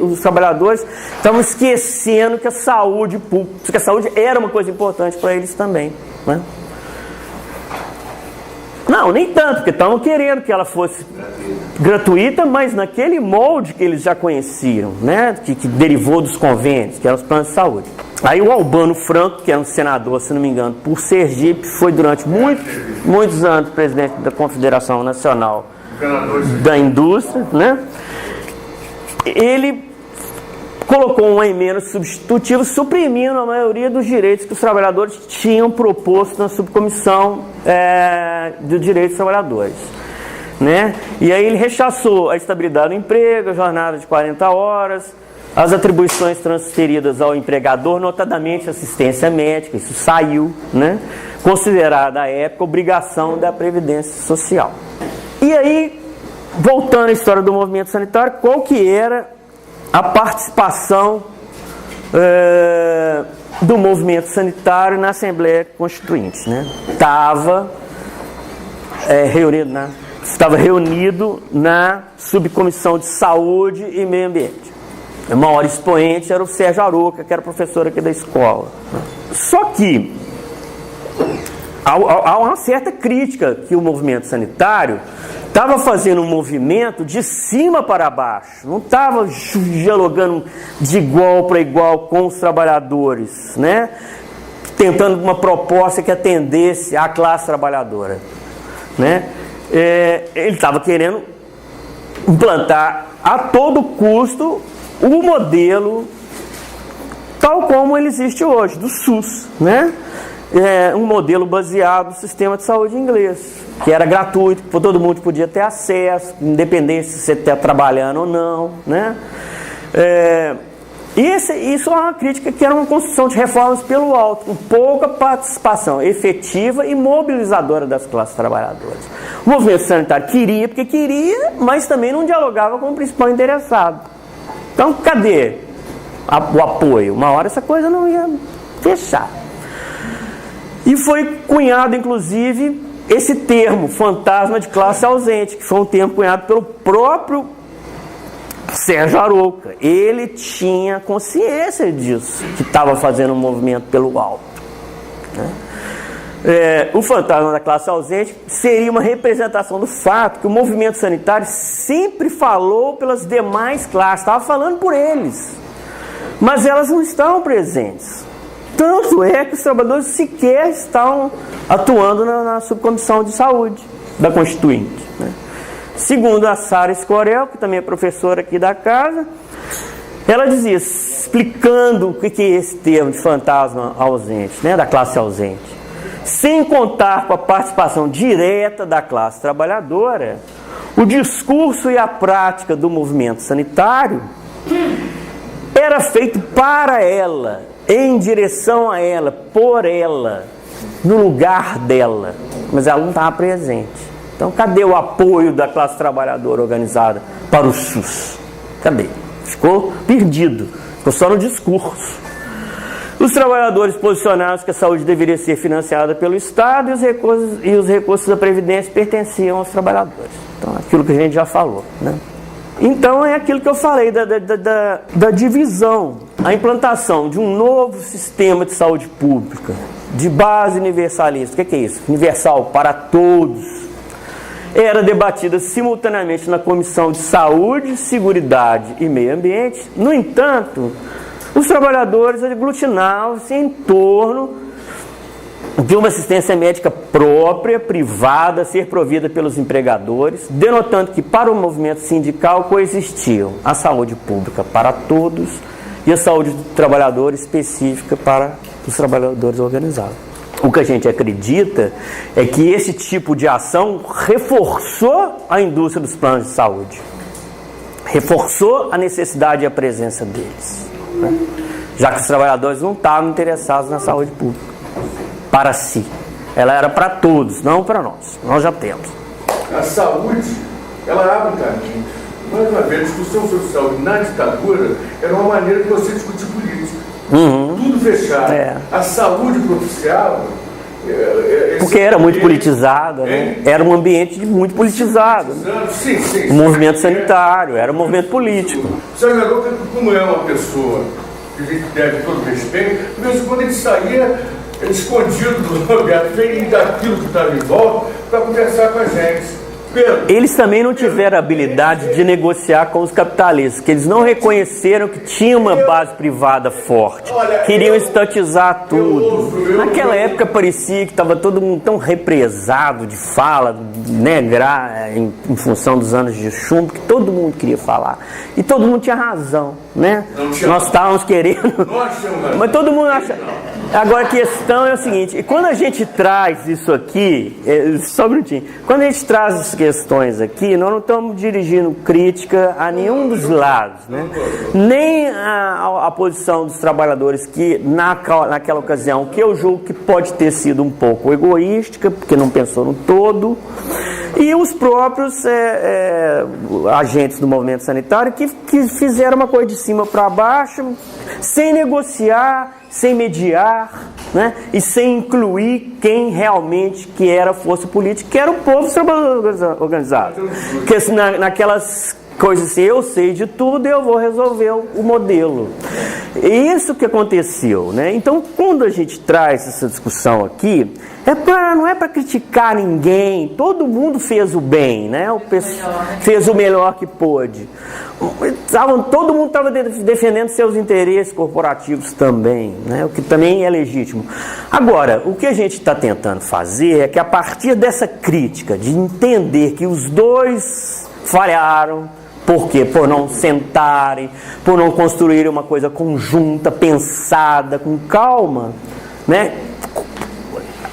os trabalhadores estavam esquecendo que a saúde pública, que a saúde era uma coisa importante para eles também, né? Não, nem tanto, porque estavam querendo que ela fosse gratuita, mas naquele molde que eles já conheciam, né? Que derivou dos convênios, que eram os planos de saúde. Aí o Albano Franco, que era um senador, se não me engano, por Sergipe, foi durante muitos anos presidente da Confederação Nacional da Indústria, né? Ele colocou uma emenda substitutiva suprimindo a maioria dos direitos que os trabalhadores tinham proposto na subcomissão do direito dos trabalhadores, né? E aí ele rechaçou a estabilidade do emprego, a jornada de 40 horas, as atribuições transferidas ao empregador, notadamente assistência médica, isso saiu, né? Considerada à época obrigação da Previdência Social. E aí, voltando à história do movimento sanitário, qual que era a participação do movimento sanitário na Assembleia Constituinte, né? Estava reunido na Subcomissão de Saúde e Meio Ambiente. O maior expoente era o Sérgio Aroca, que era professor aqui da escola. Só que há uma certa crítica que o movimento sanitário estava fazendo um movimento de cima para baixo, não estava dialogando de igual para igual com os trabalhadores, né? Tentando uma proposta que atendesse à classe trabalhadora, né? Ele estava querendo implantar a todo custo o modelo tal como ele existe hoje, do SUS, né? Um modelo baseado no sistema de saúde inglês, que era gratuito, que todo mundo podia ter acesso, independente se você está trabalhando ou não, né? Isso é uma crítica que era uma construção de reformas pelo alto, com pouca participação efetiva e mobilizadora das classes trabalhadoras. O movimento sanitário queria, porque queria, mas também não dialogava com o principal interessado. Então, cadê o apoio? Uma hora essa coisa não ia fechar. E foi cunhado, inclusive, esse termo, fantasma de classe ausente, que foi um termo cunhado pelo próprio Sérgio Aroca. Ele tinha consciência disso, que estava fazendo um movimento pelo alto, né? O fantasma da classe ausente seria uma representação do fato que o movimento sanitário sempre falou pelas demais classes, estava falando por eles, mas elas não estavam presentes. Tanto é que os trabalhadores sequer estão atuando na subcomissão de saúde da Constituinte, né? Segundo a Sara Escorel, que também é professora aqui da casa, ela dizia, explicando o que é esse termo de fantasma ausente, né, da classe ausente. Sem contar com a participação direta da classe trabalhadora, o discurso e a prática do movimento sanitário era feito para ela, em direção a ela, por ela, no lugar dela, mas ela não estava presente. Então, cadê o apoio da classe trabalhadora organizada para o SUS? Cadê? Ficou perdido, ficou só no discurso. Os trabalhadores posicionaram que a saúde deveria ser financiada pelo Estado e os recursos da Previdência pertenciam aos trabalhadores. Então, aquilo que a gente já falou, né? Então, é aquilo que eu falei da divisão, a implantação de um novo sistema de saúde pública, de base universalista. O que é isso? Universal para todos. era debatida simultaneamente na Comissão de Saúde, Seguridade e Meio Ambiente. No entanto, os trabalhadores aglutinavam-se em torno de uma assistência médica própria, privada, a ser provida pelos empregadores, denotando que para o movimento sindical coexistiam a saúde pública para todos e a saúde do trabalhador específica para os trabalhadores organizados. O que a gente acredita é que esse tipo de ação reforçou a indústria dos planos de saúde, reforçou a necessidade e a presença deles, né? Já que os trabalhadores não estavam interessados na saúde pública para si. Ela era para todos, não para nós. Nós já temos. A saúde, ela abre um caminho. Mais uma vez, a discussão sobre saúde na ditadura era uma maneira de você discutir política. Tudo fechado. A saúde profissional... Porque era muito politizada, né? Era um ambiente muito politizado. Né? Sim. O movimento sanitário, era um movimento político. O senador, como é uma pessoa que a gente deve todo respeito, de vez em quando ele saía escondido do Roberto Freire e daquilo que estava em volta para conversar com a gente. Eles também não tiveram a habilidade de negociar com os capitalistas, que eles não reconheceram que tinha uma base privada forte, queriam estatizar tudo. Naquela época parecia que estava todo mundo tão represado de fala, né, em função dos anos de chumbo, que todo mundo queria falar. E todo mundo tinha razão, né? Nós estávamos querendo, mas todo mundo acha... Agora a questão é o seguinte, quando a gente traz isso aqui, só um minutinho, quando a gente traz essas questões aqui, nós não estamos dirigindo crítica a nenhum dos lados, né? Nem a posição dos trabalhadores que naquela ocasião, que eu julgo que pode ter sido um pouco egoística, porque não pensou no todo, e os próprios agentes do movimento sanitário que fizeram uma coisa de cima para baixo, sem negociar, sem mediar, né? E sem incluir quem realmente que era a força política, que era o povo dos trabalhadores organizados. Porque naquelas coisas assim, eu sei de tudo, eu vou resolver o modelo. Isso que aconteceu, né? Então, quando a gente traz essa discussão aqui, não é para criticar ninguém, todo mundo fez o bem, né? Fez o melhor que pôde. Todo mundo estava defendendo seus interesses corporativos também, né? O que também é legítimo. Agora, o que a gente está tentando fazer é que a partir dessa crítica, de entender que os dois falharam, por quê? Por não sentarem, por não construírem uma coisa conjunta, pensada, com calma, né?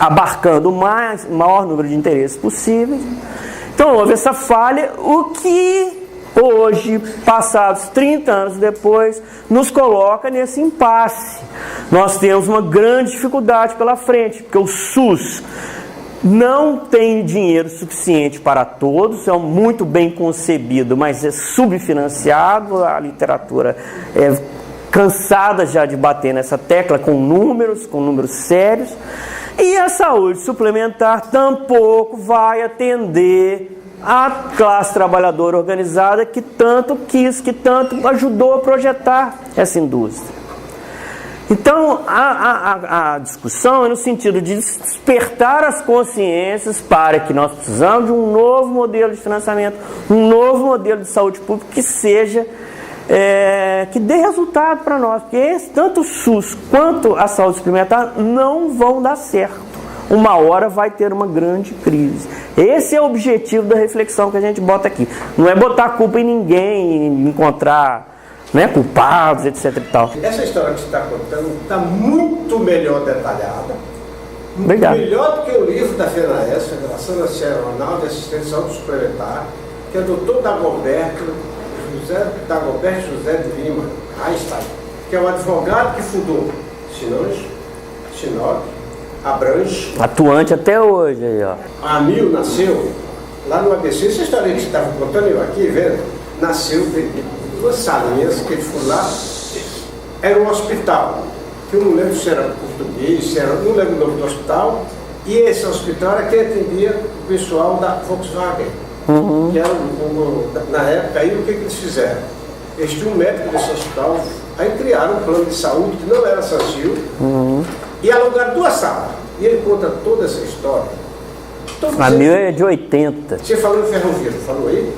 Abarcando o maior número de interesses possíveis. Então houve essa falha, o que hoje, passados 30 anos depois, nos coloca nesse impasse. Nós temos uma grande dificuldade pela frente, porque o SUS não tem dinheiro suficiente para todos, é muito bem concebido, mas é subfinanciado. A literatura é cansada já de bater nessa tecla com números sérios. E a saúde suplementar tampouco vai atender a classe trabalhadora organizada que tanto quis, que tanto ajudou a projetar essa indústria. Então, a discussão é no sentido de despertar as consciências para que nós precisamos de um novo modelo de financiamento, um novo modelo de saúde pública que seja, que dê resultado para nós, porque tanto o SUS quanto a saúde suplementar não vão dar certo. Uma hora vai ter uma grande crise. Esse é o objetivo da reflexão que a gente bota aqui. Não é botar a culpa em ninguém, encontrar, né, culpados, etc. e tal. Essa história que você está contando está muito melhor detalhada. Obrigado. Melhor do que o livro da FENAES, Federação Nacional de Assistência de Saúde Suplementar, que é o Dr. Dagoberto José de Lima Einstein, que é um advogado que fundou Sinop, Abrange. Atuante até hoje aí, ó. A Amil nasceu lá no ABC. Essa história que você estava contando, eu aqui vendo, nasceu de duas salinhas que ele foi lá. Era um hospital, que eu não lembro se era português, não lembro o nome do hospital. E esse hospital era quem atendia o pessoal da Volkswagen. Que era na época, aí o que eles fizeram? Eles tinham um médico desse hospital, aí criaram um plano de saúde que não era sadio, e alugaram duas salas. E ele conta toda essa história A minha é de 80. Você falou em ferrovia, falou aí?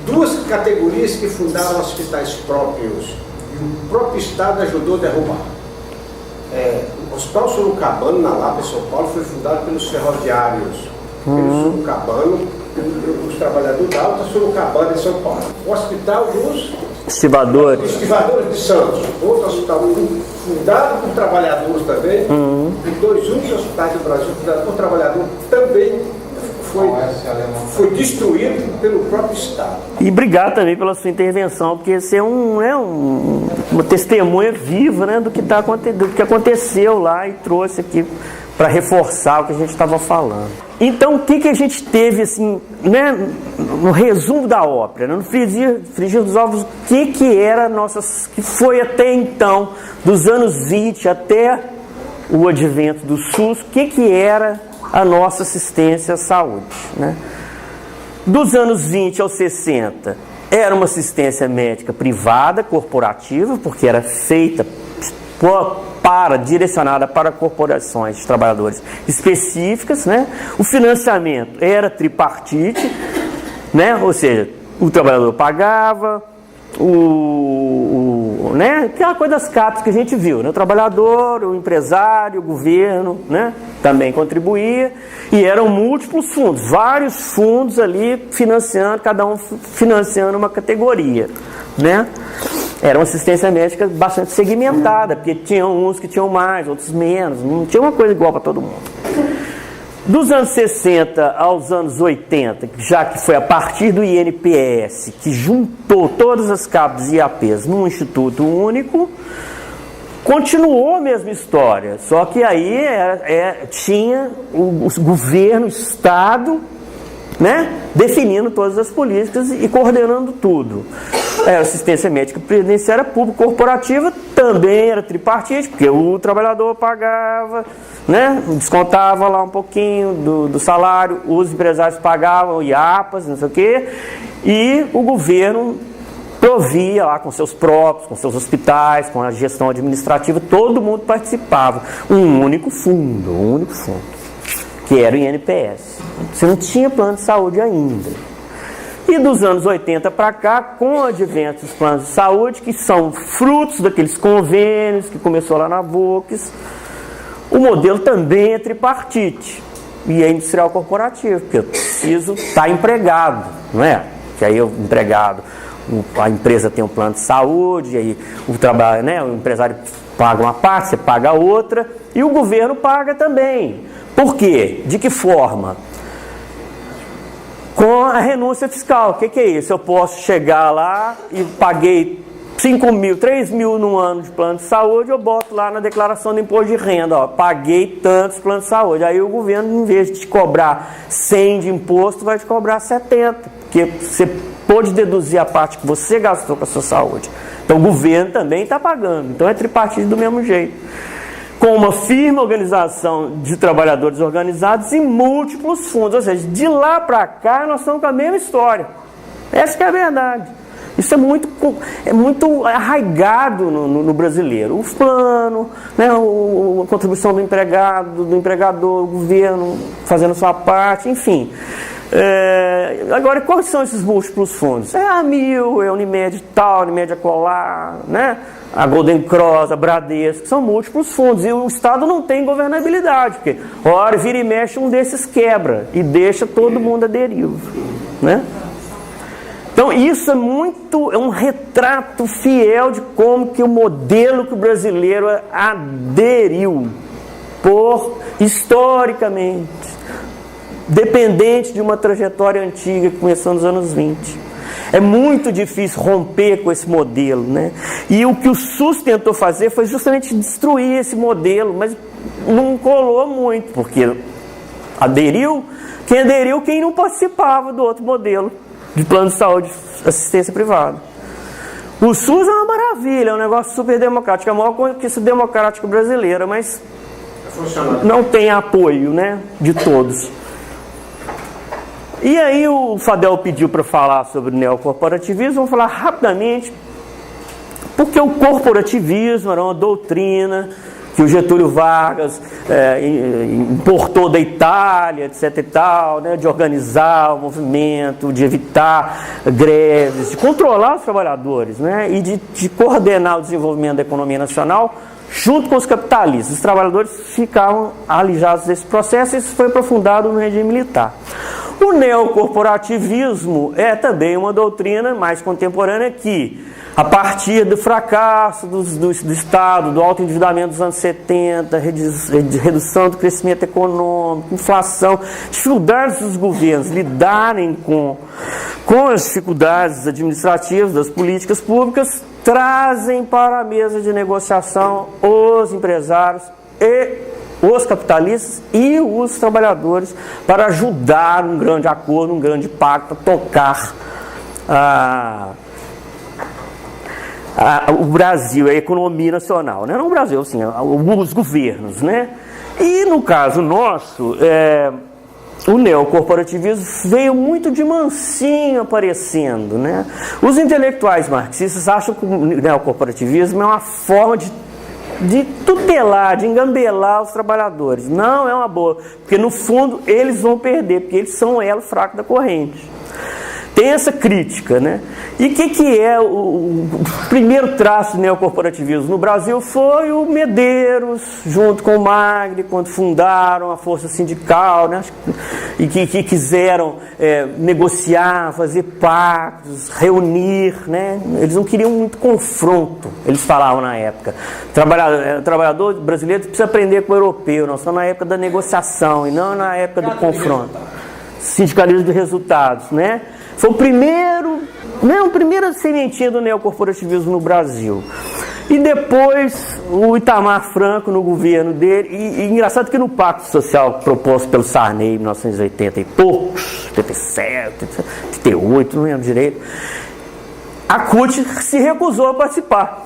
Duas categorias que fundaram hospitais próprios e o próprio Estado ajudou a derrubar. O Hospital Sorocabano, na Lapa, em São Paulo, foi fundado pelos ferroviários. Pelos Sorocabano, os trabalhadores da Alta Sorocabana, em São Paulo. O Hospital dos Estivadores de Santos, outro hospital fundado por trabalhadores também. Os dois únicos hospitais do Brasil fundados por trabalhador também foi destruído pelo próprio Estado. E obrigado também pela sua intervenção, porque você é uma testemunha viva, né, do que aconteceu lá e trouxe aqui para reforçar o que a gente estava falando. Então, o que a gente teve, assim, né, no resumo da ópera, né, no frigir dos ovos, o que era que foi até então, dos anos 20 até o advento do SUS, o que era a nossa assistência à saúde, né? Dos anos 20 aos 60, era uma assistência médica privada, corporativa, porque era feita direcionada para corporações de trabalhadores específicas, né? O financiamento era tripartite, né? Ou seja, o trabalhador pagava, né? Aquela coisa das CAPES que a gente viu, né? O trabalhador, o empresário, o governo, né? Também contribuía, e eram múltiplos fundos, vários fundos ali financiando, cada um financiando uma categoria, né? Era uma assistência médica bastante segmentada, porque tinham uns que tinham mais, outros menos, não tinha uma coisa igual para todo mundo. Dos anos 60 aos anos 80, já que foi a partir do INPS, que juntou todas as CAPES e IAPs num instituto único, continuou a mesma história, só que aí tinha o governo, o Estado, né, definindo todas as políticas e coordenando tudo. A assistência médica previdenciária pública corporativa também era tripartite, porque o trabalhador pagava, né, descontava lá um pouquinho do salário, os empresários pagavam IAPAs, não sei o quê, e o governo provia lá com seus próprios, com seus hospitais, com a gestão administrativa, todo mundo participava. Um único fundo, que era o INPS. Você não tinha plano de saúde ainda. E dos anos 80 para cá, com o advento dos planos de saúde, que são frutos daqueles convênios que começou lá na Volks, o modelo também é tripartite e é industrial corporativo, porque eu preciso estar empregado, não é? Que aí o empregado, a empresa tem um plano de saúde, aí o trabalho, né, o empresário paga uma parte, você paga a outra, e o governo paga também. Por quê? De que forma? Com a renúncia fiscal. O que é isso? Eu posso chegar lá e paguei 5 mil, 3 mil no ano de plano de saúde, eu boto lá na declaração do imposto de renda, ó, paguei tantos planos de saúde. Aí o governo, em vez de te cobrar 100 de imposto, vai te cobrar 70, porque você pode deduzir a parte que você gastou com a sua saúde. Então o governo também está pagando. Então é tripartite do mesmo jeito. Com uma firme organização de trabalhadores organizados e múltiplos fundos. Ou seja, de lá para cá nós estamos com a mesma história. Essa que é a verdade. Isso é muito arraigado no brasileiro. O plano, né, a contribuição do empregado, do empregador, o governo fazendo sua parte, enfim. Agora, quais são esses múltiplos fundos? É a Amil, é a Unimed tal, Unimed acolá, né? A Golden Cross, a Bradesco, são múltiplos fundos. E o Estado não tem governabilidade, porque, ora, vira e mexe, um desses quebra e deixa todo mundo à deriva, né? Então, isso é um retrato fiel de como que o modelo que o brasileiro aderiu, historicamente, dependente de uma trajetória antiga que começou nos anos 20. É muito difícil romper com esse modelo, né? E o que o SUS tentou fazer foi justamente destruir esse modelo, mas não colou muito, porque quem não participava do outro modelo de plano de saúde, assistência privada. O SUS é uma maravilha, é um negócio super democrático, é a maior conquista democrática brasileira, mas não tem apoio, né, de todos. E aí o Fadel pediu para falar sobre neocorporativismo. Vamos falar rapidamente, porque o corporativismo era uma doutrina que o Getúlio Vargas importou da Itália, etc. e tal, né, de organizar o movimento, de evitar greves, de controlar os trabalhadores, né, e de coordenar o desenvolvimento da economia nacional junto com os capitalistas. Os trabalhadores ficavam alijados desse processo e isso foi aprofundado no regime militar. O neocorporativismo é também uma doutrina mais contemporânea que, a partir do fracasso do Estado, do alto endividamento dos anos 70, redução do crescimento econômico, inflação, dificuldades dos governos lidarem com as dificuldades administrativas das políticas públicas, trazem para a mesa de negociação os empresários e os capitalistas e os trabalhadores para ajudar um grande acordo, um grande pacto a tocar o Brasil, a economia nacional, né? Não o Brasil, assim, os governos, né? E no caso nosso, o neocorporativismo veio muito de mansinho aparecendo, né? Os intelectuais marxistas acham que o neocorporativismo é uma forma de tutelar, de engambelar os trabalhadores. Não é uma boa, porque no fundo eles vão perder, porque eles são o elo fraco da corrente. Tem essa crítica, né? E o que é o primeiro traço do neocorporativismo no Brasil? Foi o Medeiros, junto com o Magre, quando fundaram a força sindical, né? E que quiseram negociar, fazer pactos, reunir, né? Eles não queriam muito confronto, eles falavam na época. O trabalhador brasileiro precisa aprender com o europeu, nós estamos na época da negociação e não na época do confronto. Sindicalismo de resultados, né? Foi o primeiro sementinha do neocorporativismo no Brasil. E depois o Itamar Franco no governo dele, e engraçado que no Pacto Social proposto pelo Sarney em 1980 e poucos, 87, 88, não lembro direito, a CUT se recusou a participar.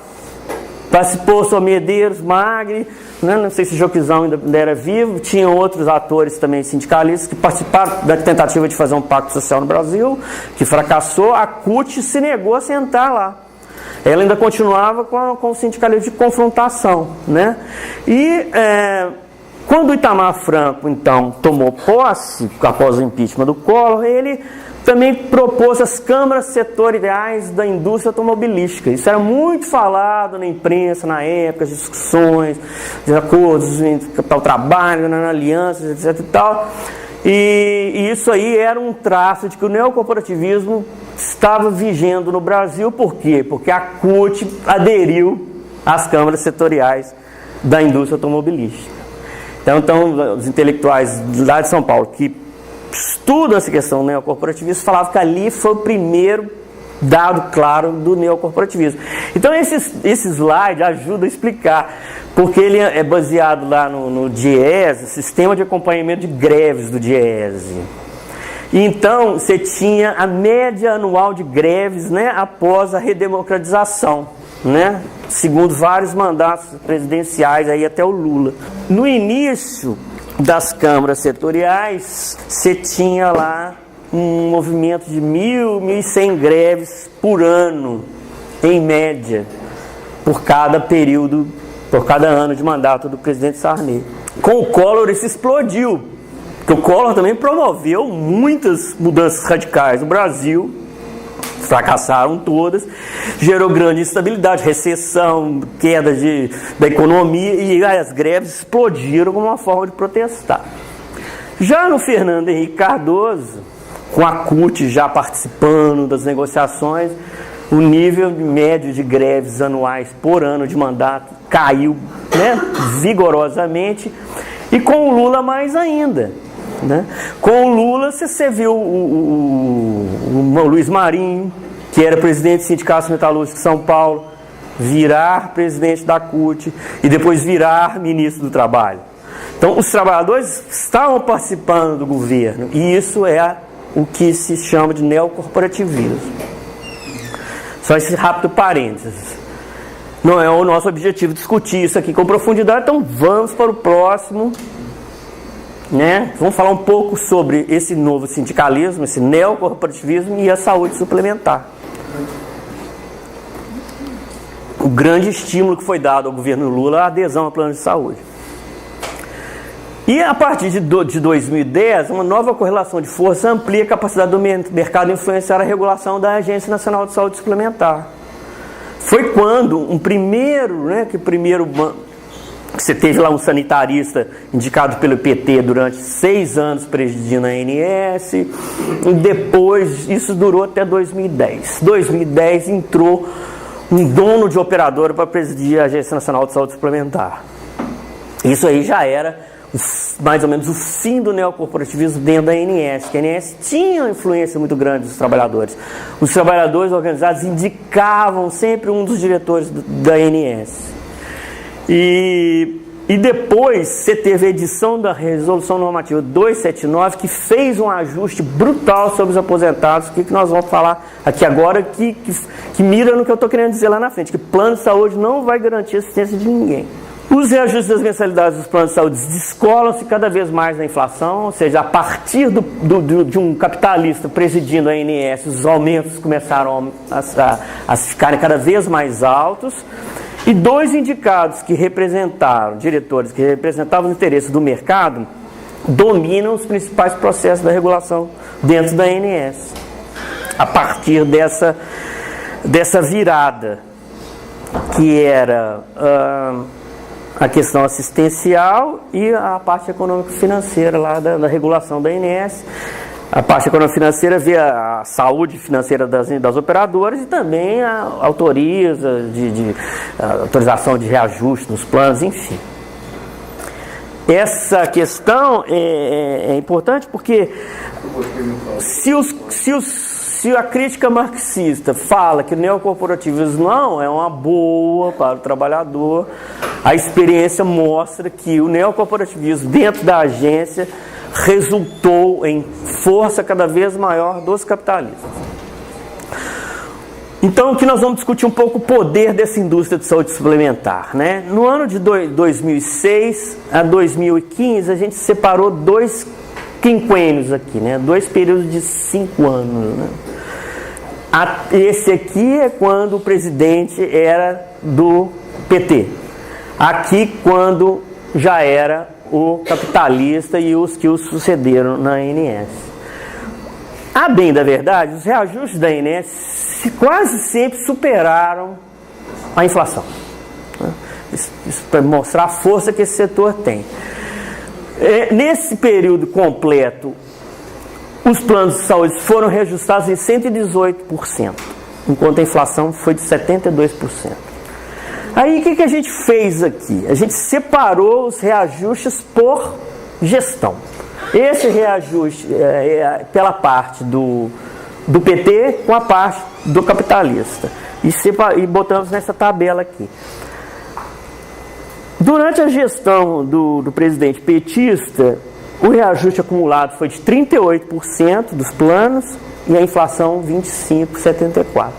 Participou só Medeiros, Magre, né? Não sei se Joquizão ainda era vivo, tinham outros atores também sindicalistas que participaram da tentativa de fazer um pacto social no Brasil, que fracassou. A CUT se negou a sentar lá. Ela ainda continuava com o sindicalismo de confrontação, né? E quando o Itamar Franco, então, tomou posse, após o impeachment do Collor, ele também propôs as câmaras setoriais da indústria automobilística. Isso era muito falado na imprensa na época, as discussões, de acordos entre capital trabalho, alianças, etc. e tal. E isso aí era um traço de que o neocorporativismo estava vigendo no Brasil. Por quê? Porque a CUT aderiu às câmaras setoriais da indústria automobilística. Então os intelectuais lá de São Paulo que estudam essa questão do neocorporativismo falavam que ali foi o primeiro dado claro do neocorporativismo. Então esse slide ajuda a explicar, porque ele é baseado lá no DIEESE, Sistema de Acompanhamento de Greves do DIEESE. Então você tinha a média anual de greves, né, após a redemocratização, né, segundo vários mandatos presidenciais aí até o Lula. No início das câmaras setoriais, você tinha lá um movimento de 1.100 greves por ano, em média, por cada período, por cada ano de mandato do presidente Sarney. Com o Collor isso explodiu, porque o Collor também promoveu muitas mudanças radicais no Brasil, fracassaram todas, gerou grande instabilidade, recessão, queda da economia, e as greves explodiram como uma forma de protestar. Já no Fernando Henrique Cardoso, com a CUT já participando das negociações, o nível médio de greves anuais por ano de mandato caiu, né, vigorosamente, e com o Lula mais ainda. Né? Com o Lula, você viu o Luiz Marinho, que era presidente do Sindicato Metalúrgico de São Paulo, virar presidente da CUT e depois virar ministro do Trabalho. Então, os trabalhadores estavam participando do governo, e isso é o que se chama de neocorporativismo. Só esse rápido parênteses. Não é o nosso objetivo discutir isso aqui com profundidade, então vamos para o próximo. Né? Vamos falar um pouco sobre esse novo sindicalismo, esse neocorporativismo e a saúde suplementar. o grande estímulo que foi dado ao governo Lula à adesão ao plano de saúde. E a partir de 2010, uma nova correlação de força amplia a capacidade do mercado de influenciar a regulação da Agência Nacional de Saúde Suplementar. Foi quando que você teve lá um sanitarista indicado pelo PT durante 6 anos presidindo a ANS, e depois isso durou até 2010. 2010 entrou um dono de operadora para presidir a Agência Nacional de Saúde Suplementar. Isso aí já era mais ou menos o fim do neocorporativismo dentro da ANS, que a ANS tinha uma influência muito grande dos trabalhadores. Os trabalhadores organizados indicavam sempre um dos diretores da ANS. E depois você teve a edição da Resolução Normativa 279, que fez um ajuste brutal sobre os aposentados, que nós vamos falar aqui agora, que mira no que eu estou querendo dizer lá na frente, que plano de saúde não vai garantir assistência de ninguém. Os reajustes das mensalidades dos planos de saúde descolam-se cada vez mais da inflação, ou seja, a partir de um capitalista presidindo a ANS, os aumentos começaram a ficarem cada vez mais altos. E 2 indicados que representaram, diretores que representavam os interesses do mercado, dominam os principais processos da regulação dentro da ANS. A partir dessa virada, que era a questão assistencial e a parte econômico-financeira lá da regulação da ANS. A parte econômico-financeira vê a saúde financeira das operadoras e também autorização de reajuste nos planos, enfim. Essa questão é importante porque se a crítica marxista fala que o neocorporativismo não é uma boa para o trabalhador, a experiência mostra que o neocorporativismo dentro da agência resultou em força cada vez maior dos capitalistas. Então, aqui nós vamos discutir um pouco o poder dessa indústria de saúde suplementar, né? No ano de 2006 a 2015, a gente separou 2 quinquênios aqui, né? 2 períodos de 5 anos, né? Esse aqui é quando o presidente era do PT. Aqui, quando já era o capitalista e os que o sucederam na ANS. A bem da verdade, os reajustes da ANS quase sempre superaram a inflação. Isso para mostrar a força que esse setor tem. Nesse período completo, os planos de saúde foram reajustados em 118%, enquanto a inflação foi de 72%. Aí o que a gente fez aqui? A gente separou os reajustes por gestão. Esse reajuste pela parte do PT com a parte do capitalista. E botamos nessa tabela aqui. Durante a gestão do presidente petista, o reajuste acumulado foi de 38% dos planos e a inflação 25,74%.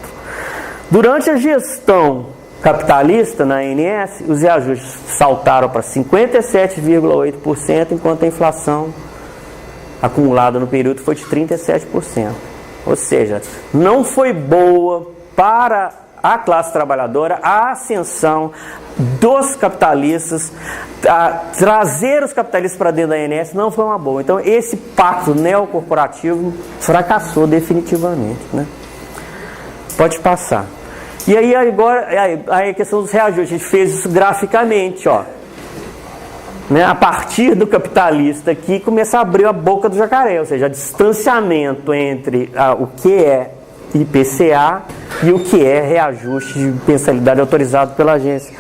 Durante a gestão capitalista na ANS, os reajustes saltaram para 57,8%, enquanto a inflação acumulada no período foi de 37%. Ou seja, não foi boa para a classe trabalhadora a ascensão dos capitalistas, trazer os capitalistas para dentro da ANS não foi uma boa. Então esse pacto neocorporativo fracassou definitivamente, né? Pode passar. E aí agora a questão dos reajustes, a gente fez isso graficamente, ó. Né? A partir do capitalista aqui começa a abrir a boca do jacaré, ou seja, distanciamento entre o que é IPCA e o que é reajuste de mensalidade autorizado pela Agência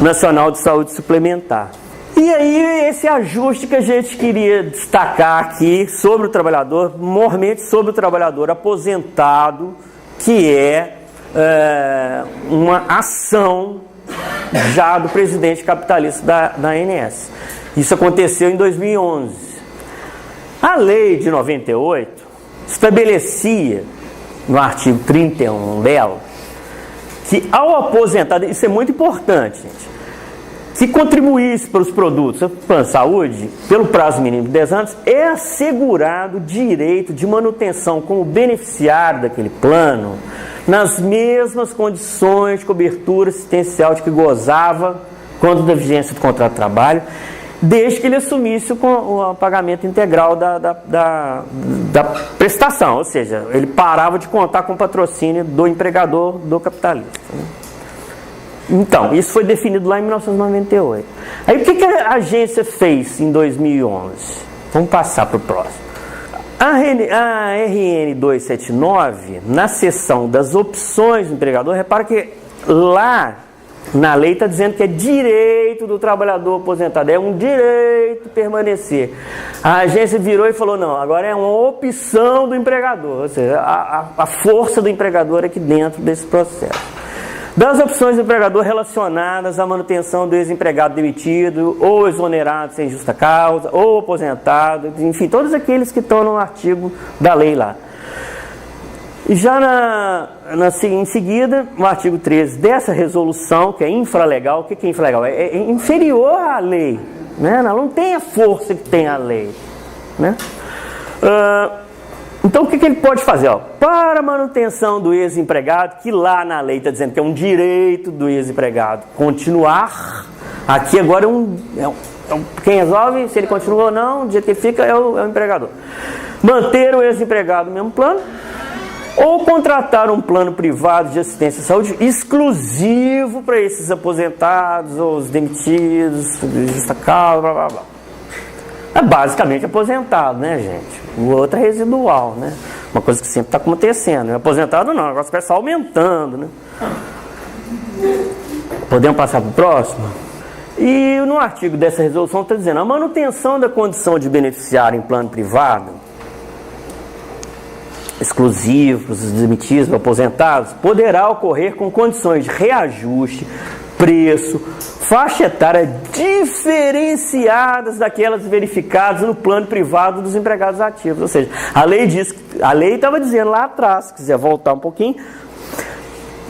Nacional de Saúde Suplementar. E aí esse ajuste que a gente queria destacar aqui sobre o trabalhador, mormente sobre o trabalhador aposentado, que é uma ação já do presidente capitalista da ANS. Isso aconteceu em 2011. A lei de 98 estabelecia, no artigo 31 dela, que ao aposentado, isso é muito importante, gente, se contribuísse para os produtos do plano de saúde, pelo prazo mínimo de 10 anos, é assegurado o direito de manutenção como beneficiário daquele plano nas mesmas condições de cobertura assistencial de que gozava quando da vigência do contrato de trabalho, desde que ele assumisse o pagamento integral da prestação, ou seja, ele parava de contar com o patrocínio do empregador do capitalista. Né? Então, isso foi definido lá em 1998. Aí o que a agência fez em 2011? Vamos passar para o próximo. A RN 279, na seção das opções do empregador, repara que lá na lei está dizendo que é direito do trabalhador aposentado, é um direito permanecer. A agência virou e falou, não, agora é uma opção do empregador, ou seja, a força do empregador aqui dentro desse processo. Das opções do empregador relacionadas à manutenção do ex-empregado demitido, ou exonerado sem justa causa, ou aposentado, enfim, todos aqueles que estão no artigo da lei lá. E já em seguida, no artigo 13 dessa resolução, que é infralegal, o que é infralegal? É inferior à lei, né? Ela não tem a força que tem a lei, né? Então o que ele pode fazer? Para a manutenção do ex-empregado, que lá na lei está dizendo que é um direito do ex-empregado continuar, aqui agora quem resolve se ele continua ou não, do jeito que ele fica é o empregador. Manter o ex-empregado no mesmo plano, ou contratar um plano privado de assistência à saúde exclusivo para esses aposentados ou os demitidos, de justa causa, blá blá blá. É basicamente aposentado, né, gente? O outro é residual, né? Uma coisa que sempre está acontecendo. Aposentado não, o negócio vai só aumentando, né? Podemos passar para o próximo? E no artigo dessa resolução está dizendo: a manutenção da condição de beneficiário em plano privado, exclusivo para os demitidos, aposentados, poderá ocorrer com condições de reajuste, preço, faixa etária diferenciadas daquelas verificadas no plano privado dos empregados ativos. Ou seja, a lei estava dizendo lá atrás, se quiser voltar um pouquinho,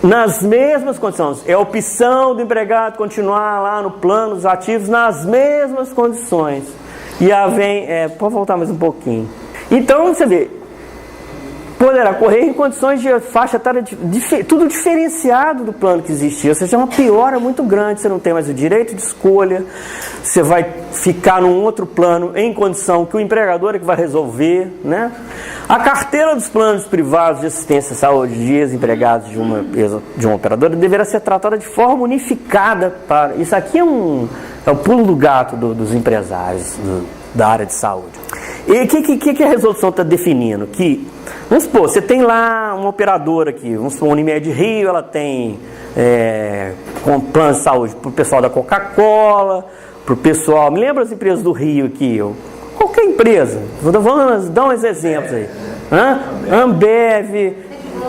nas mesmas condições, é a opção do empregado continuar lá no plano dos ativos nas mesmas condições. E aí vem, pode voltar mais um pouquinho. Então, você vê, poderá ocorrer em condições de faixa etária, tudo diferenciado do plano que existia, ou seja, é uma piora muito grande. Você não tem mais o direito de escolha, você vai ficar num outro plano em condição que o empregador é que vai resolver, né? A carteira dos planos privados de assistência à saúde de ex-empregados de uma operadora deverá ser tratada de forma unificada. Isso aqui é o pulo do gato dos empresários da área de saúde. E o que a resolução está definindo? Que, vamos supor, você tem lá uma operadora aqui, vamos supor, a Unimed Rio, ela tem com plano de saúde para o pessoal da Coca-Cola, para o pessoal, me lembra as empresas do Rio aqui, qualquer empresa, vamos dar uns exemplos aí, Ambev,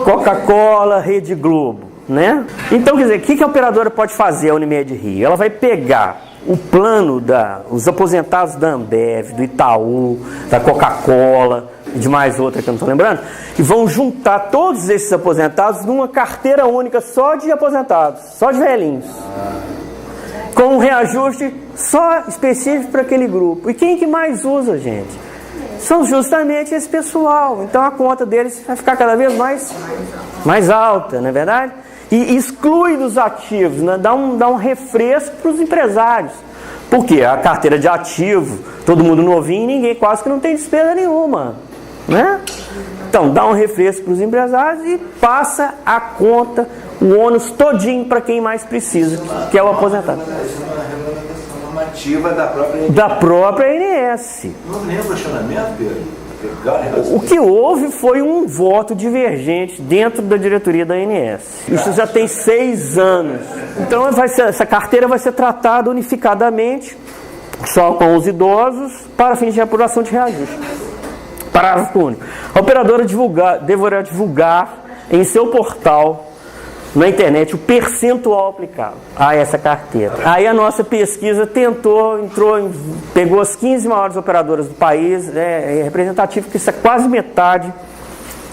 Coca-Cola, Rede Globo, né? Então, quer dizer, o que a operadora pode fazer, a Unimed Rio? Ela vai pegar o plano os aposentados da Ambev, do Itaú, da Coca-Cola e de mais outra que eu não estou lembrando, e vão juntar todos esses aposentados numa carteira única só de aposentados, só de velhinhos, com um reajuste só específico para aquele grupo. E quem que mais usa, gente? São justamente esse pessoal. Então a conta deles vai ficar cada vez mais alta, não é verdade? E exclui dos ativos, né? dá um refresco para os empresários. Por quê? A carteira de ativo, todo mundo novinho, ninguém quase que não tem despesa nenhuma, né? Então dá um refresco para os empresários e passa a conta, o ônus todinho para quem mais precisa, que é o aposentado. Isso é uma regulamentação normativa da própria ANS. Não lembro o questionamento, Pedro? O que houve foi um voto divergente dentro da diretoria da ANS. Isso já tem 6 anos. Então essa carteira vai ser tratada unificadamente, só com os idosos, para fins de apuração de reajuste. Parágrafo único. A operadora deverá divulgar em seu portal, na internet, o percentual aplicado a essa carteira. Aí a nossa pesquisa pegou as 15 maiores operadoras do país, é representativo que isso é quase metade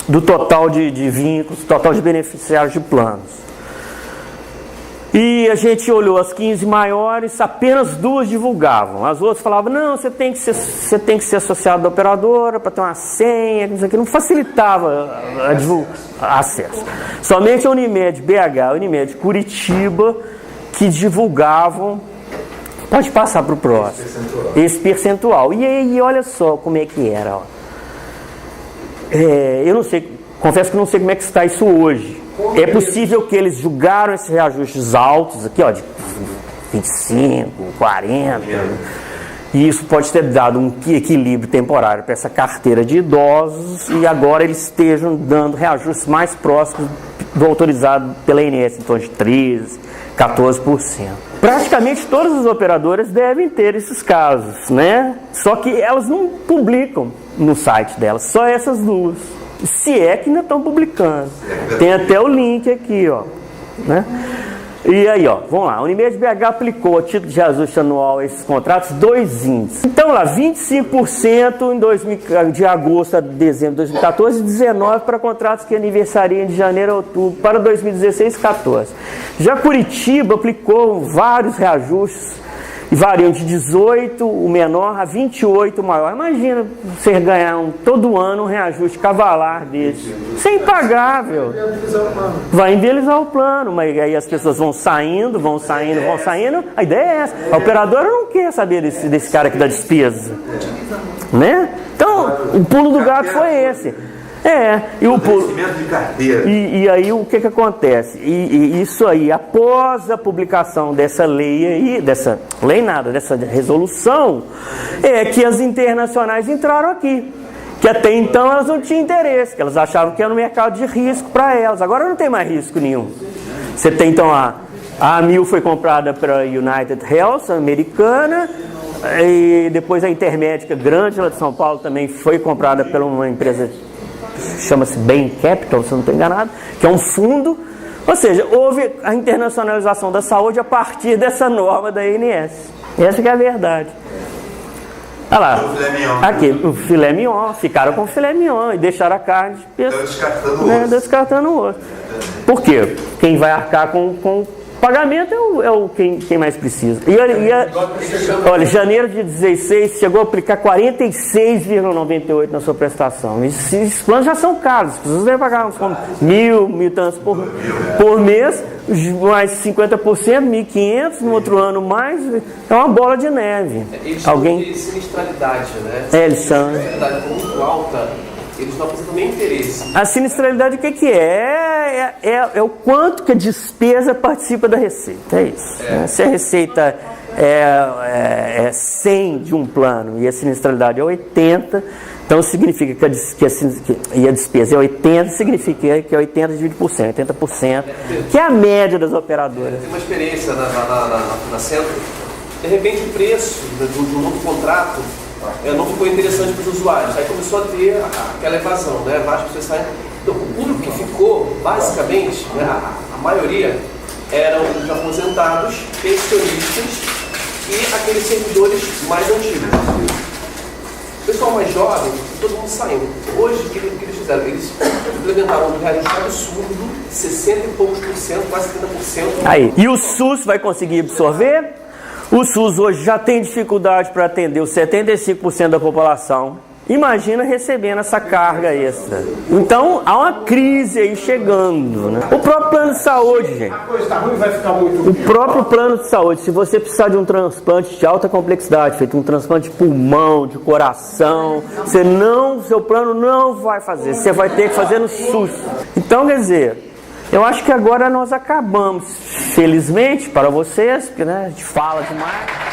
do total de vínculos, total de beneficiários de planos. E a gente olhou as 15 maiores, apenas 2 divulgavam. As outras falavam, não, você tem que ser associado da operadora para ter uma senha, isso aqui não facilitava a acesso. Somente a Unimed BH, a Unimed Curitiba, que divulgavam. Pode passar para o próximo. Esse percentual. E aí, olha só como é que era. Ó. Eu não sei, confesso que não sei como é que está isso hoje. É possível que eles julgaram esses reajustes altos aqui, ó, de 25, 40, e isso pode ter dado um equilíbrio temporário para essa carteira de idosos, e agora eles estejam dando reajustes mais próximos do autorizado pela INSS, em torno de 13%, 14%. Praticamente todas as operadoras devem ter esses casos, né? Só que elas não publicam no site delas, só essas 2. Se é que ainda estão publicando. Tem até o link aqui, ó. Né? E aí, ó, vamos lá. A Unimed BH aplicou a título de reajuste anual a esses contratos 2 índices. Então, lá, 25% de agosto a dezembro de 2014 e 19% para contratos que aniversariam de janeiro a outubro para 2016 e 14. Já Curitiba aplicou vários reajustes e variam de 18, o menor, a 28, o maior. Imagina você ganhar todo ano um reajuste cavalar desse. Isso é impagável. Vai inviabilizar o plano, mas aí as pessoas vão saindo. A ideia é essa. A operadora não quer saber desse cara aqui da despesa. Né? Então, o pulo do gato foi esse. E o pulo. De carteira. E aí o que acontece? E isso aí, após a publicação dessa lei aí, dessa resolução, é que as internacionais entraram aqui. Que até então elas não tinham interesse, que elas achavam que era um mercado de risco para elas. Agora não tem mais risco nenhum. Você tem então a Amil foi comprada pela United Health, americana, e depois a Intermédica grande lá de São Paulo também foi comprada por uma empresa chama-se Bain Capital, se eu não estou enganado, que é um fundo. Ou seja, houve a internacionalização da saúde a partir dessa norma da ANS. Essa que é a verdade. Olha lá, aqui, o filé mignon, ficaram com o filé mignon e deixaram a carne descartando o osso. Por quê? Quem vai arcar com o pagamento quem mais precisa. Olha, janeiro de 16 chegou a aplicar 46,98 na sua prestação. Esses planos já são caros. As pessoas devem pagar uns mil tantos por mês, mais 50%, 1.500, no outro ano mais. É uma bola de neve. Eles têm sinistralidade, né? Eles são. Sinistralidade muito alta. Eles não apresentam nem interesse. A sinistralidade, o que é? É o quanto que a despesa participa da receita. É isso. Né? Se a receita é 100 de um plano e a sinistralidade é 80, então significa que a despesa é 80, significa que é 80 dividido por 100, 80%, que é a média das operadoras. Tem uma experiência na Centro. De repente, o preço do novo contrato não ficou interessante para os usuários. Aí começou a ter aquela evasão, né? Várias pessoas saem. Então, o público que ficou, basicamente, né, a maioria, eram os aposentados, pensionistas e aqueles servidores mais antigos. O pessoal mais jovem, todo mundo saindo. Hoje, o que eles fizeram? Eles implementaram um reajuste absurdo, 60 e poucos por cento, quase 70%. Aí, e o SUS vai conseguir absorver? O SUS hoje já tem dificuldade para atender os 75% da população. Imagina recebendo essa carga extra. Então, há uma crise aí chegando, né? O próprio plano de saúde, gente. A coisa está ruim, vai ficar muito. O próprio plano de saúde, se você precisar de um transplante de alta complexidade, feito um transplante de pulmão, de coração, seu plano não vai fazer. Você vai ter que fazer no SUS. Então, quer dizer, eu acho que agora nós acabamos, felizmente para vocês, porque né, a gente fala demais.